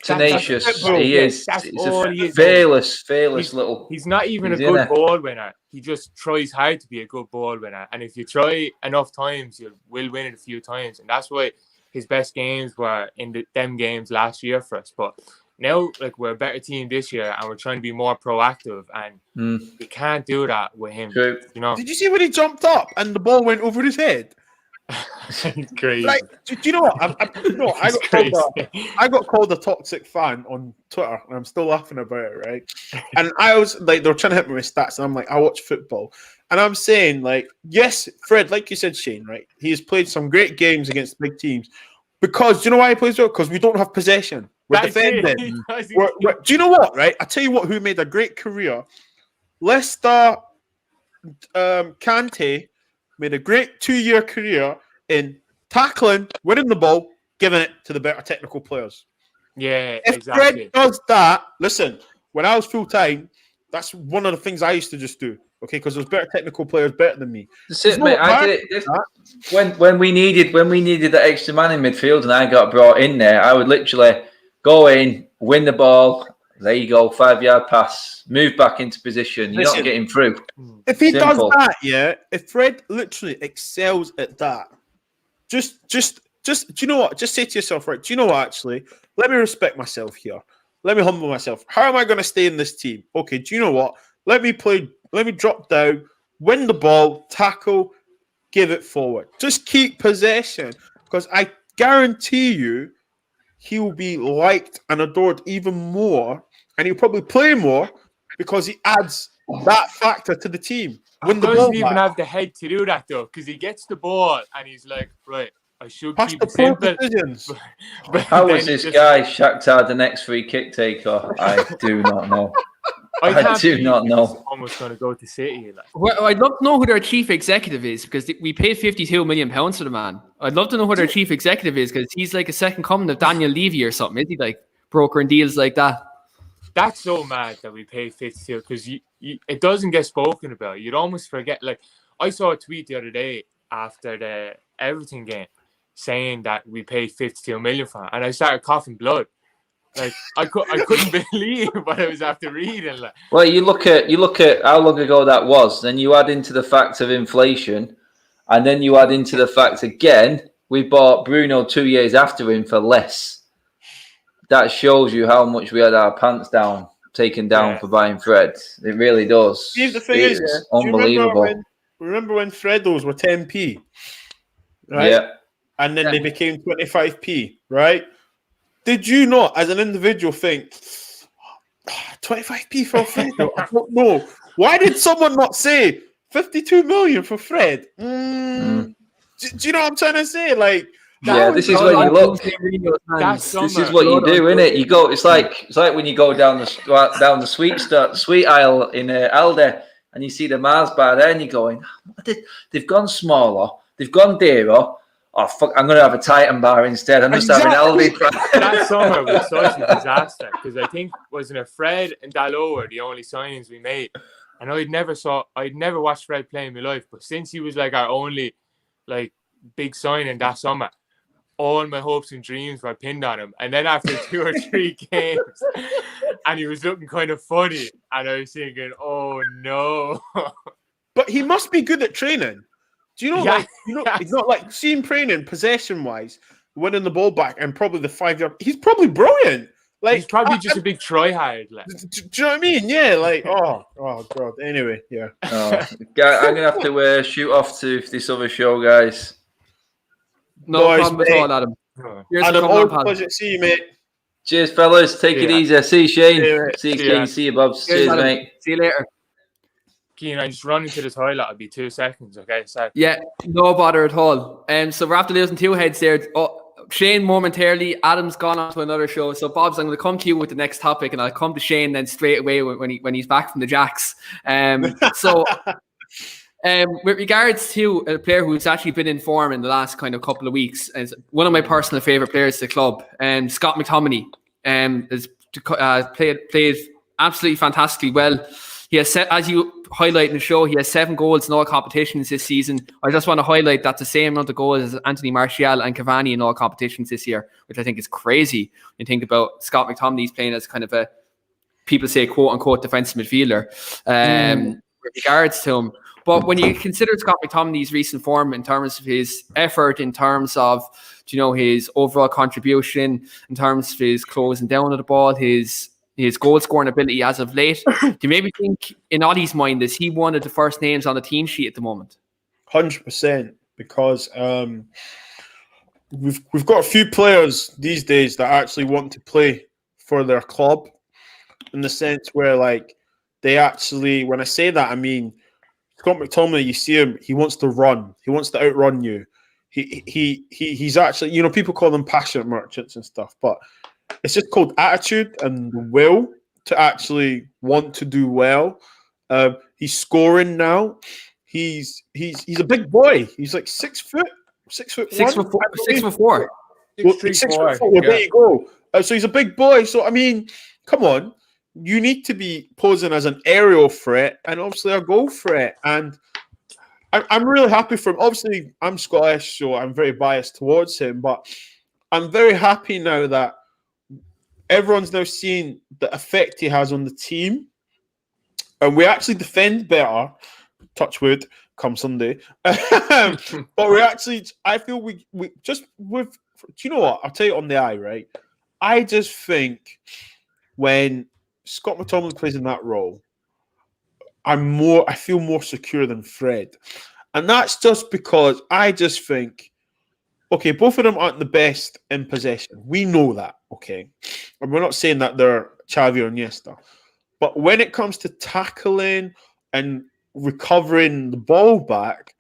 B: Tenacious. He is. He's a fearless little.
C: He's not even a good ball winner. He just tries hard to be a good ball winner. And if you try enough times, you will win it a few times. And that's why his best games were in them games last year for us. But now, like, we're a better team this year, and we're trying to be more proactive. And you can't do that with him.
B: True.
C: You know.
D: Did you see when he jumped up and the ball went over his head?
C: Crazy.
D: Like, do you know what? I got called a toxic fan on Twitter, and I'm still laughing about it, right? And I was like, they were trying to hit me with stats, and I'm like, I watch football, and I'm saying, like, yes, Fred, like you said, Shane, right? He has played some great games against big teams because do you know why he plays well? Because we don't have possession. We're defending. Do you know what? Right? I tell you what, who made a great career? Leicester, Kante. Made a great 2-year career in tackling, winning the ball, giving it to the better technical players.
C: Yeah,
D: if
C: exactly.
D: Fred does that, listen, when I was full-time, that's one of the things I used to just do, okay, because there's better technical players better than me.
B: That's it, mate. I did it. When we needed that extra man in midfield and I got brought in there, I would literally go in, win the ball. There you go, 5-yard pass. Move back into position. You're not getting through.
D: If he does that, if Fred literally excels at that, just do you know what? Just say to yourself, right, do you know what, actually? Let me respect myself here. Let me humble myself. How am I going to stay in this team? Okay, do you know what? Let me drop down, win the ball, tackle, give it forward. Just keep possession. Because I guarantee you, he will be liked and adored even more, and he'll probably play more because he adds that factor to the team.
C: He doesn't even have the head to do that, though, because he gets the ball and he's like, right, I should keep it simple.
B: But how is this guy Shakhtar the next free kick taker? I do not know. I do not know.
C: Almost going to go to City. Like.
A: Well, I'd love to know who their chief executive is because we paid £52 million for the man. I'd love to know who their chief executive is because he's like a second coming of Daniel Levy or something. Is he like brokering deals like that?
C: That's so mad that we paid 52 because it doesn't get spoken about. You'd almost forget. Like I saw a tweet the other day after the Everton game saying that we paid 52 million for him, and I started coughing blood. Like I couldn't believe what I was after reading. Like.
B: Well, you look at how long ago that was, then you add into the fact of inflation, and then you add into the fact again we bought Bruno 2 years after him for less. That shows you how much we had our pants taken down for buying Fred. It really does.
D: See, the thing is,
B: unbelievable.
D: Remember when Freddos were 10p, right?
B: Yeah.
D: And then they became 25p, right? Did you not, as an individual, think 25p for Freddo? I don't know. Why did someone not say 52 million for Fred? Do you know what I'm trying to say? Like,
B: this is when you look. This is what you do, isn't it? You go. It's like when you go down the sweet aisle in Aldi, and you see the Mars bar there, and you're going, they've gone smaller, they've gone dearer. Oh fuck! I'm going to have a Titan bar instead. I'm just having Aldi.
C: That summer was such a disaster because I think wasn't it Fred and Dalot were the only signings we made, and I'd never watched Fred play in my life, but since he was like our only like big signing that summer, all my hopes and dreams were pinned on him. And then after 2 or 3 games, and he was looking kind of funny, and I was thinking, oh no.
D: But he must be good at training. Do you know, it's not like seeing training possession-wise, winning the ball back, and probably the 5-yard. He's probably brilliant. Like,
C: he's probably just a big try-hard. Like.
D: Do you know what I mean? Yeah, like, oh God. Anyway, yeah.
B: I'm going to have to shoot off to this other show, guys.
A: No problem at all, Adam.
D: Adam, always a pleasure to see you, mate.
B: Cheers, fellas. Take it easy. See you, Shane. See you, Keane. See you, Bobz. Cheers, mate.
A: See you later.
C: Keane, I'm just running to the toilet. I'll be 2 seconds, okay? Sorry.
A: Yeah, no bother at all. So we're after losing 2 heads there. Shane momentarily, Adam's gone on to another show. So Bobz, I'm going to come to you with the next topic, and I'll come to Shane then straight away when he's back from the Jacks. With regards to a player who's actually been in form in the last kind of couple of weeks, is one of my personal favourite players at the club, Scott McTominay, has played absolutely fantastically well. He has set, as you highlight in the show, he has 7 goals in all competitions this season. I just want to highlight that's the same amount of goals as Anthony Martial and Cavani in all competitions this year, which I think is crazy. When you think about Scott McTominay's playing as kind of a, people say, quote-unquote defensive midfielder with regards to him. But when you consider Scott McTominay's recent form in terms of his effort, in terms of his overall contribution, in terms of his closing down of the ball, his goal scoring ability as of late, do you maybe think in Ollie's mind is he one of the first names on the team sheet at the moment?
D: 100%, because we've got a few players these days that actually want to play for their club, in the sense where like they actually, when I say that, I mean Scott McTominay, you see him, he wants to run. He wants to outrun you. He's actually, people call them passionate merchants and stuff, but it's just called attitude and the will to actually want to do well. He's scoring now. He's a big boy. He's like 6 foot. 6'4".
A: 6'4".
D: Well, 6'4". Well, there you go. So he's a big boy. So I mean, come on. You need to be posing as an aerial threat and obviously a goal threat. And I'm really happy for him. Obviously, I'm Scottish, so I'm very biased towards him. But I'm very happy now that everyone's now seeing the effect he has on the team. And we actually defend better, touch wood, come Sunday. But we actually, I feel we just with, do you know what? I'll tell you on the eye, right? I just think when Scott McTominay plays in that role, I feel more secure than Fred. And that's just because I just think, okay, both of them aren't the best in possession. We know that, okay? And we're not saying that they're Xavi or Iniesta. But when it comes to tackling and recovering the ball back,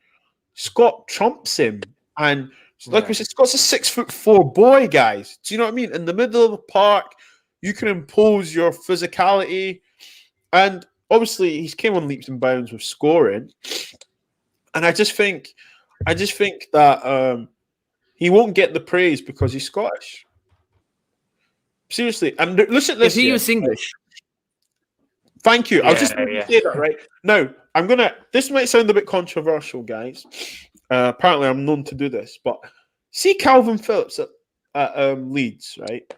D: Scott trumps him. And like we said, Scott's a 6'4" boy, guys. Do you know what I mean? In the middle of the park, you can impose your physicality. And obviously, he's came on leaps and bounds with scoring. And I just think that he won't get the praise because he's Scottish. Seriously. And listen,
A: if he was English.
D: Thank you. I was just going to say that, right? Now, this might sound a bit controversial, guys. Apparently, I'm known to do this. But see Calvin Phillips at Leeds, right?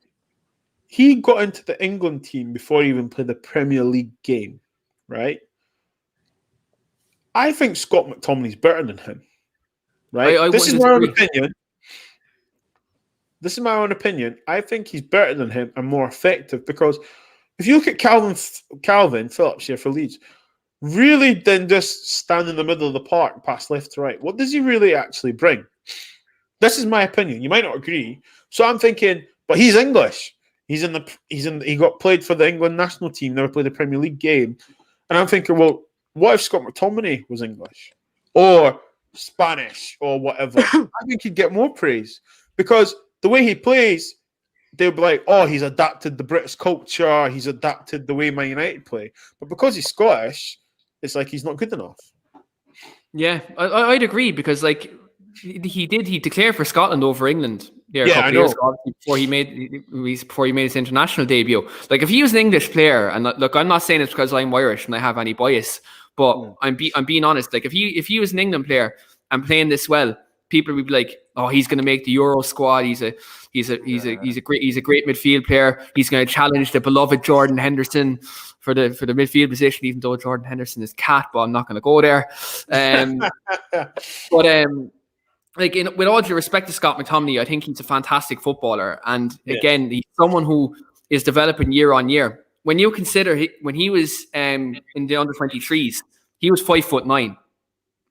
D: he got into the England team before he even played the Premier League game, right? I think Scott McTominay's better than him, right? This is my own opinion. This is my own opinion. I think he's better than him and more effective because if you look at Calvin Phillips here for Leeds, really then just stand in the middle of the park, pass left to right. What does he really actually bring? This is my opinion. You might not agree. So I'm thinking, but he's English. He got played for the England national team, never played a Premier League game. And I'm thinking, well, what if Scott McTominay was English or Spanish or whatever? I think he'd get more praise because the way he plays, they'll be like, oh, he's adapted the British culture, he's adapted the way Man United play. But because he's Scottish, it's like he's not good enough.
A: Yeah, I'd agree because like he declared for Scotland over England there a couple of years ago before he made his international debut. Like if he was an English player, and look, I'm not saying it's because I'm Irish and I have any bias, but I'm being honest. Like if he was an England player and playing this well, people would be like, oh, he's going to make the Euro squad. He's a great midfield player. He's going to challenge the beloved Jordan Henderson for the midfield position, even though Jordan Henderson is cat, but I'm not going to go there. With all due respect to Scott McTominay, I think he's a fantastic footballer. And again, he's someone who is developing year on year. When you consider when he was in the under-23s, he was 5'9".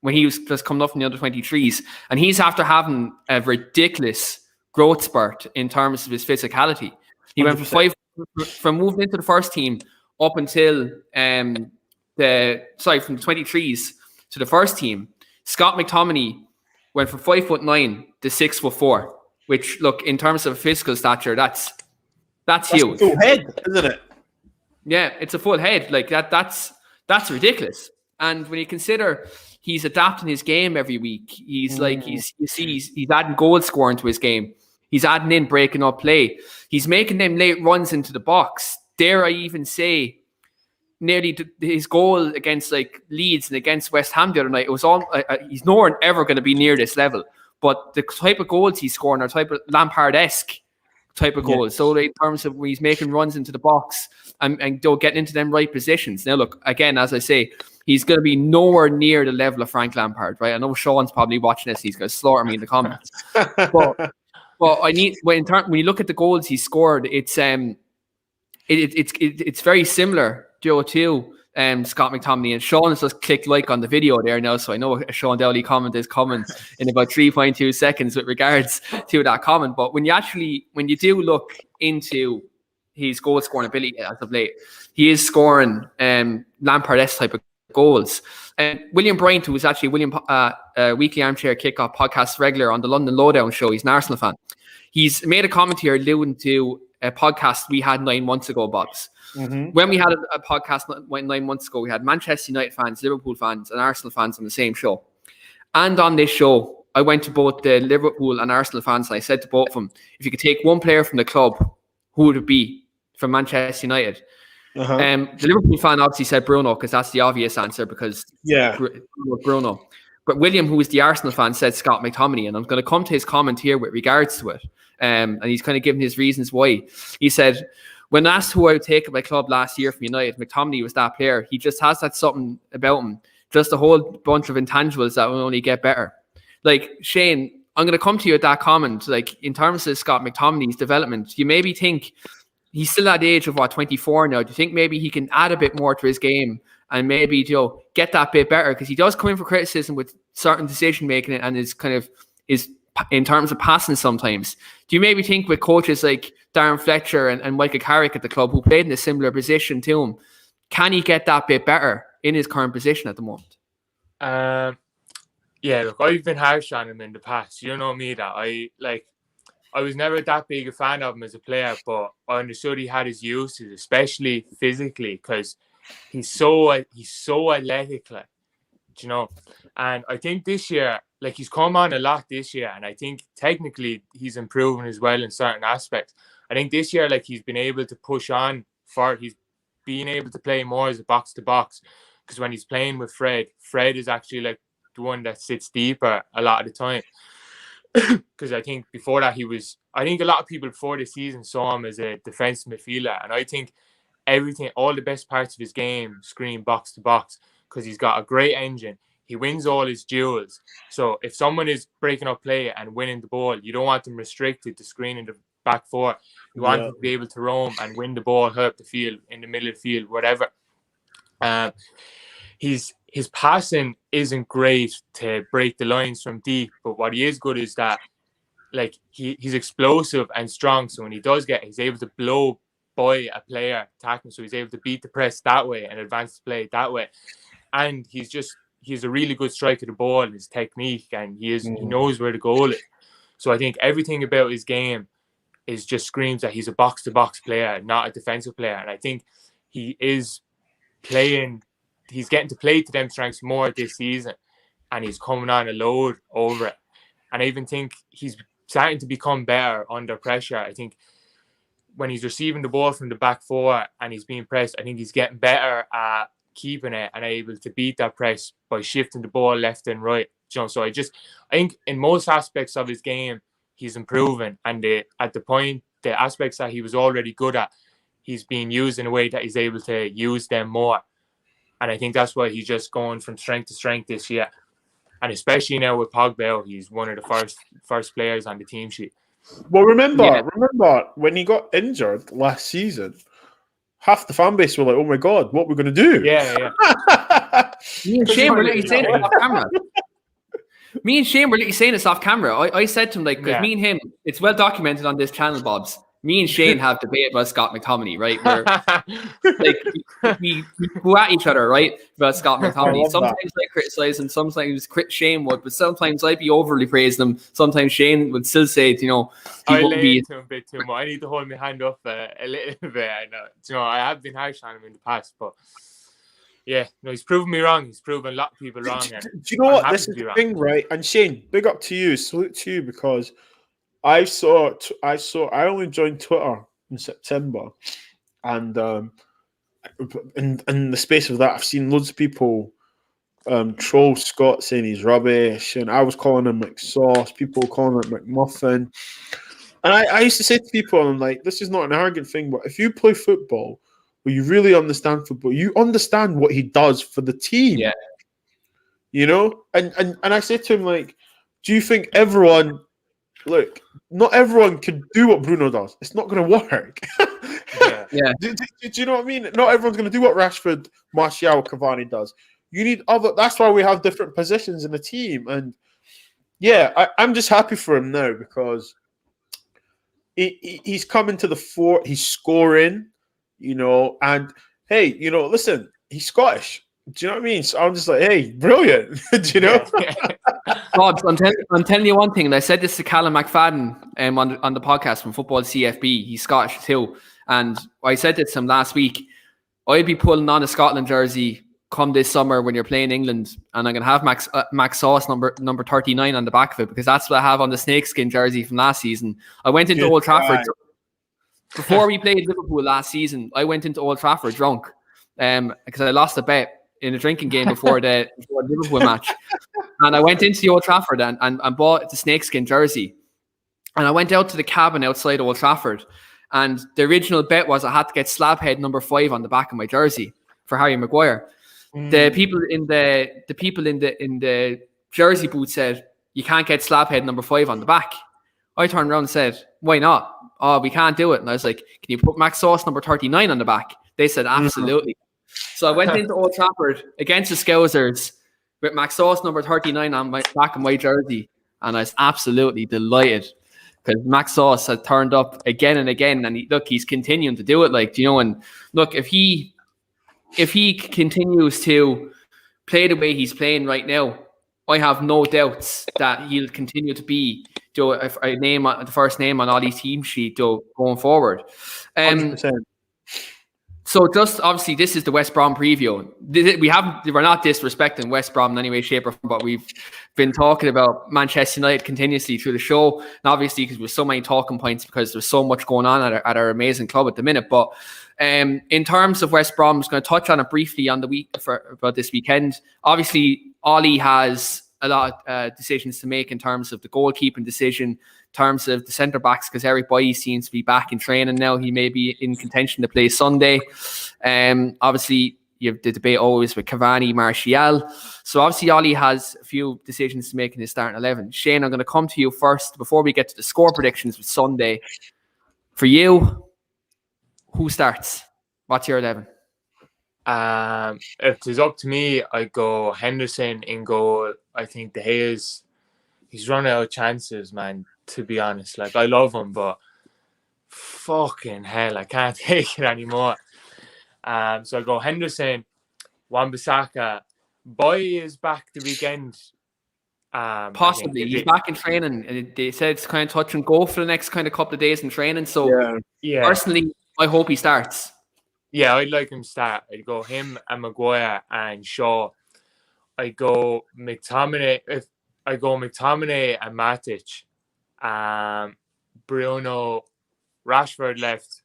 A: When he was just coming up from the under-23s, and he's after having a ridiculous growth spurt in terms of his physicality. He 100%. Went from moving into the first team up until from the 23s to the first team. Scott McTominay went from 5'9" to 6'4", which look in terms of physical stature, that's huge.
D: A full head, isn't it?
A: Yeah, it's a full head. Like that's ridiculous. And when you consider he's adapting his game every week. He's he's adding goal scoring to his game. He's adding in breaking up play. He's making them late runs into the box. Dare I even say, nearly his goal against like Leeds and against West Ham the other night. It was all he's nowhere ever going to be near this level. But the type of goals he's scoring are type of Lampard-esque type of goals. Yes. So in terms of when he's making runs into the box and getting into them right positions. Now look, again, as I say, he's going to be nowhere near the level of Frank Lampard, right? I know Sean's probably watching this. He's going to slaughter me in the comments. but I need when you look at the goals he scored, it's very similar, Joe, to Scott McTominay. And Sean has just clicked like on the video there now, so I know a Shane Dowley comment is coming in about 3.2 seconds with regards to that comment. But when you do look into his goal scoring ability as of late, he is scoring Lampard-esque type of goals. And William Bryant, who was actually Weekly Armchair Kickoff podcast regular on the London Lowdown show, he's an Arsenal fan. He's made a comment here alluding to a podcast we had 9 months ago, Bobz. Mm-hmm. When we had a podcast 9 months ago, we had Manchester United fans, Liverpool fans, and Arsenal fans on the same show. And on this show, I went to both the Liverpool and Arsenal fans, and I said to both of them, if you could take one player from the club, who would it be from Manchester United? Uh-huh. The Liverpool fan obviously said Bruno because that's the obvious answer because Bruno. But William, who was the Arsenal fan, said Scott McTominay, and I'm going to come to his comment here with regards to it. And he's kind of given his reasons why. He said, when asked who I would take at my club last year from United, McTominay was that player. He just has that something about him, just a whole bunch of intangibles that will only get better. Like, Shane, I'm going to come to you at that comment. Like, in terms of Scott McTominay's development, you maybe think he's still at the age of 24 now. Do you think maybe he can add a bit more to his game and maybe get that bit better? Because he does come in for criticism with certain decision making and is in terms of passing sometimes. Do you maybe think with coaches like Darren Fletcher and Michael Carrick at the club who played in a similar position to him, can he get that bit better in his current position at the moment?
C: Yeah, look, I've been harsh on him in the past. You know me that I was never that big a fan of him as a player, but I understood he had his uses, especially physically, because he's so athletic, And I think this year, he's come on a lot this year, and I think technically he's improving as well in certain aspects. I think this year, he's been able to push on he's being able to play more as a box to box, because when he's playing with Fred is actually the one that sits deeper a lot of the time. because I think before that I think a lot of people before the season saw him as a defensive midfielder, and I think all the best parts of his game scream box to box, because he's got a great engine. He wins all his duels. So if someone is breaking up play and winning the ball, you don't want them restricted to screening the back four. You want them to be able to roam and win the ball, hurt the field, in the middle of the field, whatever. His passing isn't great to break the lines from deep, but what he is good is that, like, he's explosive and strong. So when he does he's able to blow by a player attacking, so he's able to beat the press that way and advance the play that way. And he's a really good striker of the ball, his technique, and he knows where the goal is. So I think everything about his game is just screams that he's a box-to-box player, not a defensive player. And I think he's getting to play to them strengths more this season, and he's coming on a load over it. And I even think he's starting to become better under pressure. I think when he's receiving the ball from the back four and he's being pressed, I think he's getting better at keeping it and able to beat that press by shifting the ball left and right. So I think in most aspects of his game, he's improving. And the aspects that he was already good at, he's being used in a way that he's able to use them more. And I think that's why he's just going from strength to strength this year. And especially now with Pogba, he's one of the first players on the team sheet.
D: Well, remember when he got injured last season, half the fan base were like, "Oh my god, what we're going to do?"
C: Yeah.
A: Me and Shane were literally saying it off camera. This off camera. I said to him, like, because me and him, it's well documented on this channel, Bobz. Me and Shane have debated about Scott McTominay, right? Where like we go at each other, right, about Scott McTominay. Sometimes I criticize him, sometimes Shane would, but sometimes I'd be overly praising him. Sometimes Shane would still say, he wouldn't be.
C: To him a bit too much. I need to hold my hand up a little bit. I have been harsh on him in the past, but yeah, he's proven me wrong. He's proven a lot of people wrong.
D: Do you know what? This is the thing, right? And Shane, big up to you, salute to you, because I only joined Twitter in September, and in the space of that, I've seen loads of people troll Scott, saying he's rubbish, and I was calling him McSauce, people calling him McMuffin, and I used to say to people, I'm like, this is not an arrogant thing, but if you play football, or you really understand football, you understand what he does for the team, and I said to him, like, do you think everyone? Look, not everyone can do what Bruno does. It's not going to work.
A: Yeah.
D: Do you know what I mean? Not everyone's going to do what Rashford, Martial, Cavani does. You need other. That's why we have different positions in the team. And yeah, I'm just happy for him now, because he's coming to the fore. He's scoring, and hey, listen, he's Scottish. Do you know what I mean? So I'm just like, hey, brilliant. Do you know?
A: Bobz, I'm telling you one thing, and I said this to Callum McFadden on the podcast from Football CFB. He's Scottish too, and I said this to him last week. I'd be pulling on a Scotland jersey come this summer when you're playing England, and I'm going to have Max Sauce number 39 on the back of it, because that's what I have on the snakeskin jersey from last season. I went into Old Trafford before we played Liverpool last season. I went into Old Trafford drunk because I lost a bet in a drinking game before the Liverpool match. And I went into the Old Trafford and bought the snakeskin jersey. And I went out to the cabin outside Old Trafford. And the original bet was I had to get Slabhead number 5 on the back of my jersey for Harry Maguire. The people in the jersey booth said, you can't get Slabhead number 5 on the back. I turned around and said, why not? Oh, we can't do it. And I was like, can you put Max Sauce number 39 on the back? They said, absolutely. So I went into Old Trafford against the Scousers with Max Sauce number 39 on my back of my jersey, and I was absolutely delighted because Max Sauce had turned up again and again, and he's continuing to do it. And look, if he continues to play the way he's playing right now, I have no doubts that he'll continue to be the first name on all these team sheets going forward.
D: 100%.
A: So just obviously this is the West Brom preview. We're not disrespecting West Brom in any way, shape or form, but we've been talking about Manchester United continuously through the show. And obviously because there's so many talking points because there's so much going on at our amazing club at the minute. But in terms of West Brom, I'm just going to touch on it briefly on the week about this weekend. Obviously, Ollie has a lot of decisions to make in terms of the goalkeeping decision, in terms of the centre backs, because Eric Bailly seems to be back in training now. He may be in contention to play Sunday. Obviously, you have the debate always with Cavani, Martial. So obviously, Ollie has a few decisions to make in his starting 11. Shane, I'm going to come to you first before we get to the score predictions with Sunday. For you, who starts? What's your 11?
C: If it's up to me, I go Henderson in goal. I think De Gea's he's running out of chances, man. To be honest, like I love him, but fucking hell, I can't take it anymore. So I go Henderson, Wan-Bissaka. Boy is back the weekend.
A: Possibly. He's back in training. And they said it's kind of touch and go for the next kind of couple of days in training. So personally, I hope he starts.
C: Yeah, I'd like him to start. I'd go him and Maguire and Shaw. I go McTominay. I go McTominay and Matic. Bruno, Rashford left.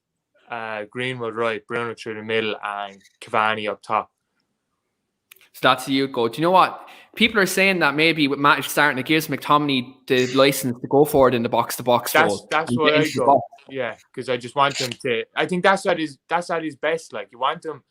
C: Greenwood right. Bruno through the middle and Cavani up top.
A: So that's you go. Do you know what? People are saying that maybe with Matic starting, it gives McTominay the license to go forward in the box-to-box role.
C: That's what I go. Yeah, because I just want him to. I think that's at his best. Like you want him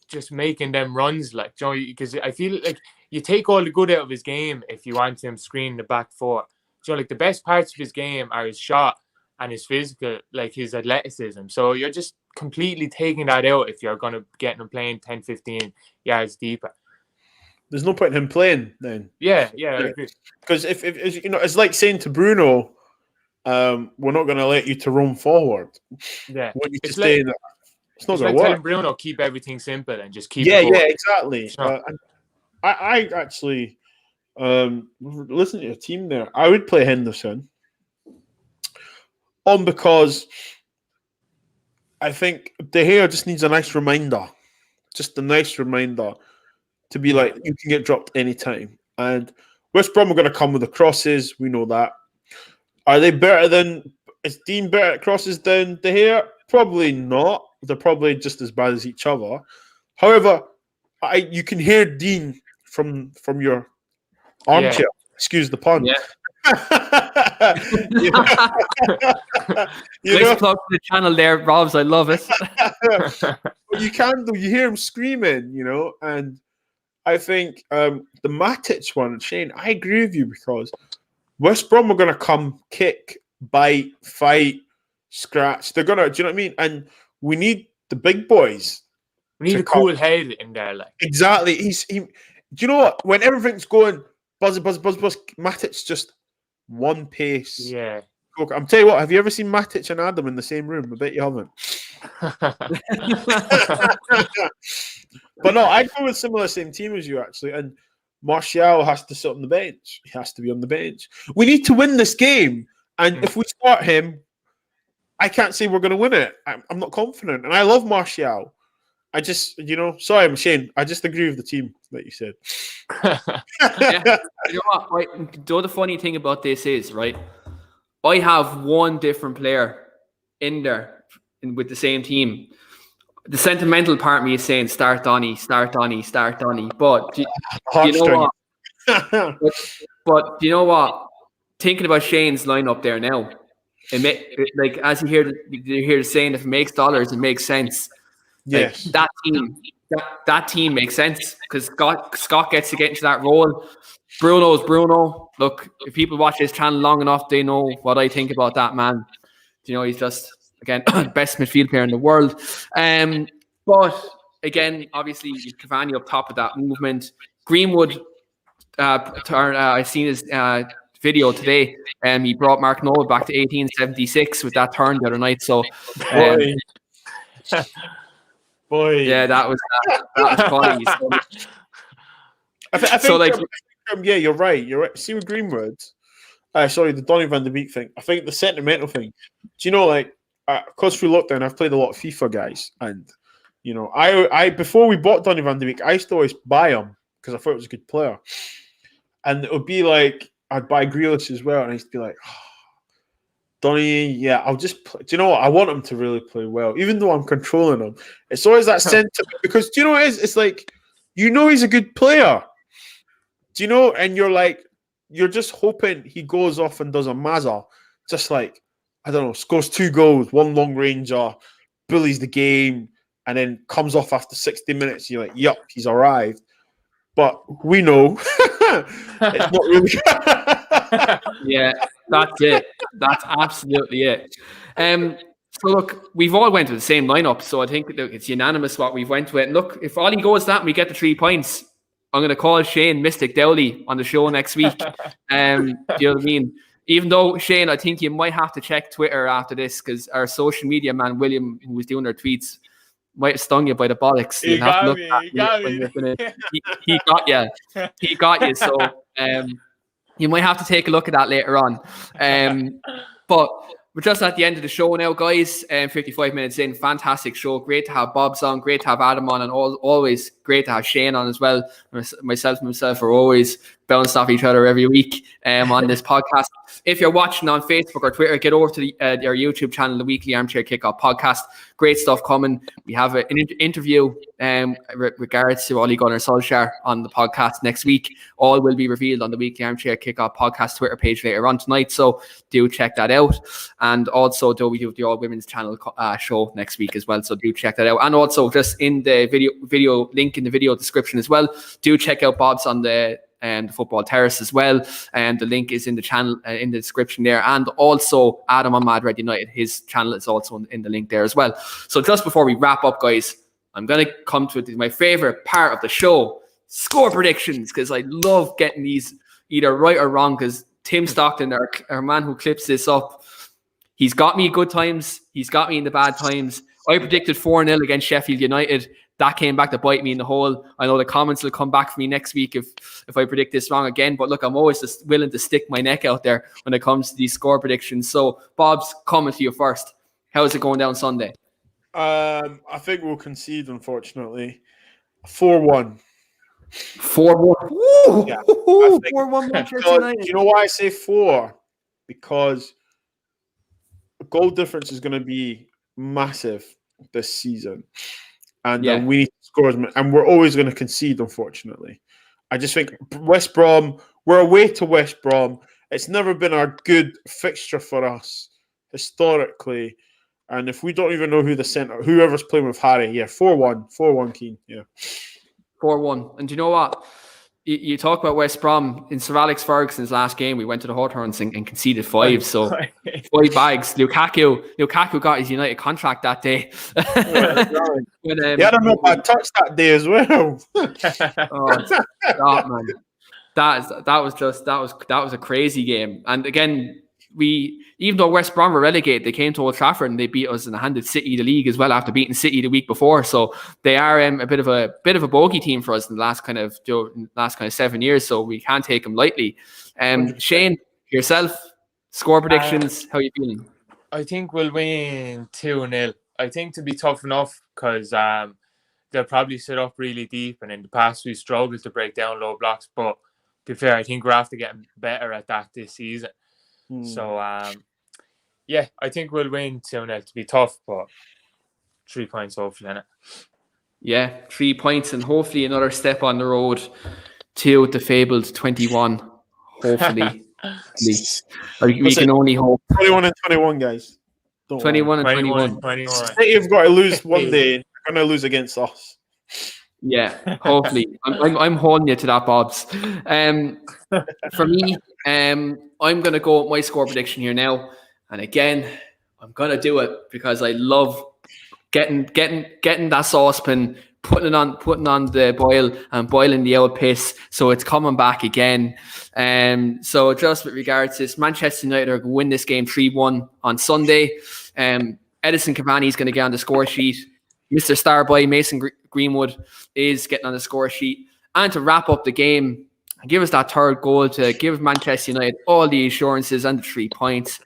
C: just making them runs, like because I feel like you take all the good out of his game if you want him screening the back four. So like the best parts of his game are his shot and his physical, like his athleticism. So you're just completely taking that out if you're going to get him playing 10, 15 yards deeper.
D: There's no point in him playing then.
C: Yeah.
D: Because if you know, it's like saying to Bruno, we're not going to let you to roam forward.
C: Yeah.
D: Want you to stay in that. It's not going to work.
C: Telling Bruno keep everything simple and just keep.
D: Yeah, exactly. I actually listen to your team there. I would play Henderson because I think De Gea just needs a nice reminder, to be like you can get dropped anytime. And West Brom are going to come with the crosses. We know that. Are they better than? Is Dean better at crosses than De Gea? Probably not. They're probably just as bad as each other. However, you can hear Dean from your armchair. Yeah. Excuse the pun.
A: Yeah. Nice plug to the channel there, Bobz. I love it.
D: You can do. You hear him screaming, and I think the Matic one, Shane, I agree with you because West Brom are going to come kick, bite, fight, scratch. They're going to, do you know what I mean? And we need the big boys.
C: We need a cool head in there. Like.
D: Exactly. Do you know what? When everything's going buzz, Matic's just one pace.
C: Yeah.
D: Look, I'm telling you what, have you ever seen Matic and Adam in the same room? I bet you haven't. But no, I'd go with same team as you, actually. And Martial has to sit on the bench. He has to be on the bench. We need to win this game. And if we start him, I can't say we're going to win it. I'm not confident. And I love Martial. I just, sorry, I'm Shane. I just agree with the team that you said.
A: Yeah. You know what? Right? The other funny thing about this is, right, I have one different player in there with the same team. The sentimental part of me is saying start Donny. But do you know what? But you know what? Thinking about Shane's lineup there now, like as you hear the saying, if it makes dollars, it makes sense.
D: Yes,
A: like, that team makes sense because Scott gets to get into that role. Bruno's Bruno. Look, if people watch his channel long enough, they know what I think about that man. He's just again best midfield player in the world. But again, obviously Cavani up top of that movement. Greenwood, I seen his video today. He brought Mark Noble back to 1876 with that turn the other night. So.
D: Boy.
A: Yeah, that was funny.
D: I think yeah, you're right. See with Greenwood, the Donny van de Beek thing. I think the sentimental thing. Do you know, because through lockdown, I've played a lot of FIFA guys, and I before we bought Donny van de Beek, I used to always buy him because I thought it was a good player, and it would be like I'd buy Grealish as well, and I used to be like. Donny, yeah, I'll just play. Do you know what? I want him to really play well, even though I'm controlling him. It's always that sentiment because do you know what it is? It's like he's a good player. Do you know? And you're just hoping he goes off and does a Mazza, just like, I don't know, scores 2 goals, 1 long ranger, bullies the game, and then comes off after 60 minutes. You're like, yup, he's arrived. But we know it's not really.
A: Yeah, that's it. That's absolutely it. So look, we've all went with the same lineup, so I think it's unanimous what we've went with. And look, if Ollie goes that and we get the 3 points, I'm going to call Shane Mystic Dowley on the show next week. Do you know what I mean? Even though, Shane, I think you might have to check Twitter after this, because our social media man, William, who was doing their tweets, might have stung you by the bollocks.
C: He got me.
A: He got you. He got you. So you might have to take a look at that later on. But we're just at the end of the show now, guys. 55 minutes in. Fantastic show. Great to have Bobz on. Great to have Adam on. And always great to have Shane on as well. Myself are always bouncing off each other every week on this podcast. If you're watching on Facebook or Twitter, get over to our YouTube channel, the Weekly Armchair Kickoff Podcast. Great stuff coming. We have an interview regards to Ole Gunnar Solskjaer on the podcast next week. All will be revealed on the Weekly Armchair Kickoff Podcast Twitter page later on tonight. So do check that out. And also we do the All Women's Channel show next week as well. So do check that out. And also just in the video link in the video description as well, do check out Bobz on the Football Terrace as well, and the link is in the channel in the description there. And also Adam on Mad Red United, his channel is also in the link there as well. So just before we wrap up, guys, I'm going to come to my favorite part of the show, score predictions, because I love getting these either right or wrong, because Tim Stockton, our man who clips this up, he's got me good times, he's got me in the bad times. I predicted 4-0 against Sheffield United. That came back to bite me in the hole. I know the comments will come back for me next week if I predict this wrong again. But look, I'm always just willing to stick my neck out there when it comes to these score predictions. So, Bobz, coming to you first. How's it going down Sunday?
D: I think we'll concede, unfortunately. 4-1.
A: 4-1. Woo!
D: Yeah,
A: 4-1 Manchester United.
D: Do you know why I say 4? Because the goal difference is going to be massive this season. And we need to score, and we're always going to concede, unfortunately. I just think West Brom, we're away to West Brom. It's never been a good fixture for us historically. And if we don't even know who the centre, whoever's playing with Harry, 4-1 Keane,
A: 4-1. And do you know what? You talk about West Brom. In Sir Alex Ferguson's last game, we went to the Hawthorns and conceded 5. So 5 bags. Lukaku got his United contract that day.
D: He had a bad touch that day as well.
A: God, man. That was a crazy game. And again, even though West Brom were relegated, they came to Old Trafford and they beat us and handed City the league as well after beating City the week before. So they are a bit of a bogey team for us in the last kind of 7 years. So we can't take them lightly. Shane, yourself, score predictions. How are you feeling?
C: I think we'll win 2-0. I think to be tough enough because they'll probably sit up really deep, and in the past we struggled to break down low blocks. But to be fair, I think we're after getting better at that this season. So, I think we'll win 2-0 to be tough, but 3 points hopefully in it. Yeah, 3 points and hopefully another step on the road to the fabled 21. Hopefully. We can only hope.
D: 21 and 21, guys.
A: 21 and 21.
D: City have got to lose one day. They're going to lose against us.
A: Yeah, hopefully. I'm holding you to that, Bobz. For me, I'm going to go with my score prediction here now. And again, I'm going to do it because I love getting that saucepan, putting on the boil and boiling the old piss. So it's coming back again. So just with regards to this, Manchester United are going to win this game 3-1 on Sunday. Edison Cavani is going to get on the score sheet. Mr. Starboy, Mason Greenwood, is getting on the score sheet. And to wrap up the game, give us that third goal to give Manchester United all the assurances and the 3 points.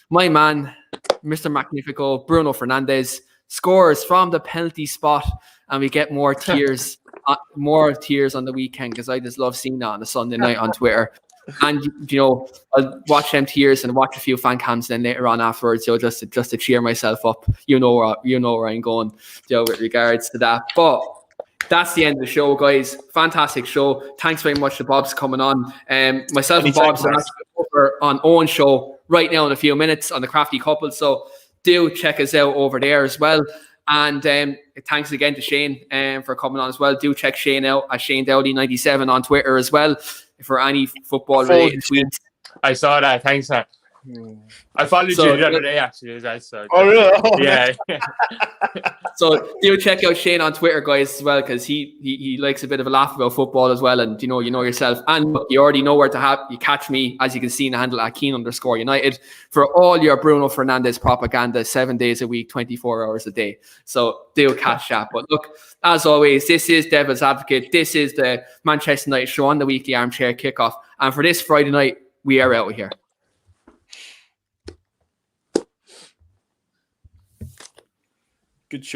A: My man, Mr. Magnifico, Bruno Fernandes, scores from the penalty spot, and we get more tears on the weekend because I just love seeing that on a Sunday night on Twitter. And I'll watch them tears and watch a few fan cams then later on afterwards, just to cheer myself up. You know where I'm going, with regards to that. But that's the end of the show, guys. Fantastic show. Thanks very much to Bobz coming on. Myself and Bobz are actually over on Owen's show right now in a few minutes on the Crafty Couple. So do check us out over there as well. And thanks again to Shane for coming on as well. Do check Shane out at Shane Dowley 97 on Twitter as well for any football related tweets.
C: I saw that. Thanks, man. I followed you the other day, actually.
D: Oh, really?
C: Yeah.
A: So do check out Shane on Twitter, guys, as well, because he likes a bit of a laugh about football as well, and you know yourself, and you already know where to you catch me, as you can see in the handle at Keane_United for all your Bruno Fernandes propaganda, 7 days a week, 24 hours a day. So do catch that. But look, as always, this is Devil's Advocate. This is the Manchester United show on the weekly armchair kickoff, and for this Friday night, we are out of here.
D: Good show.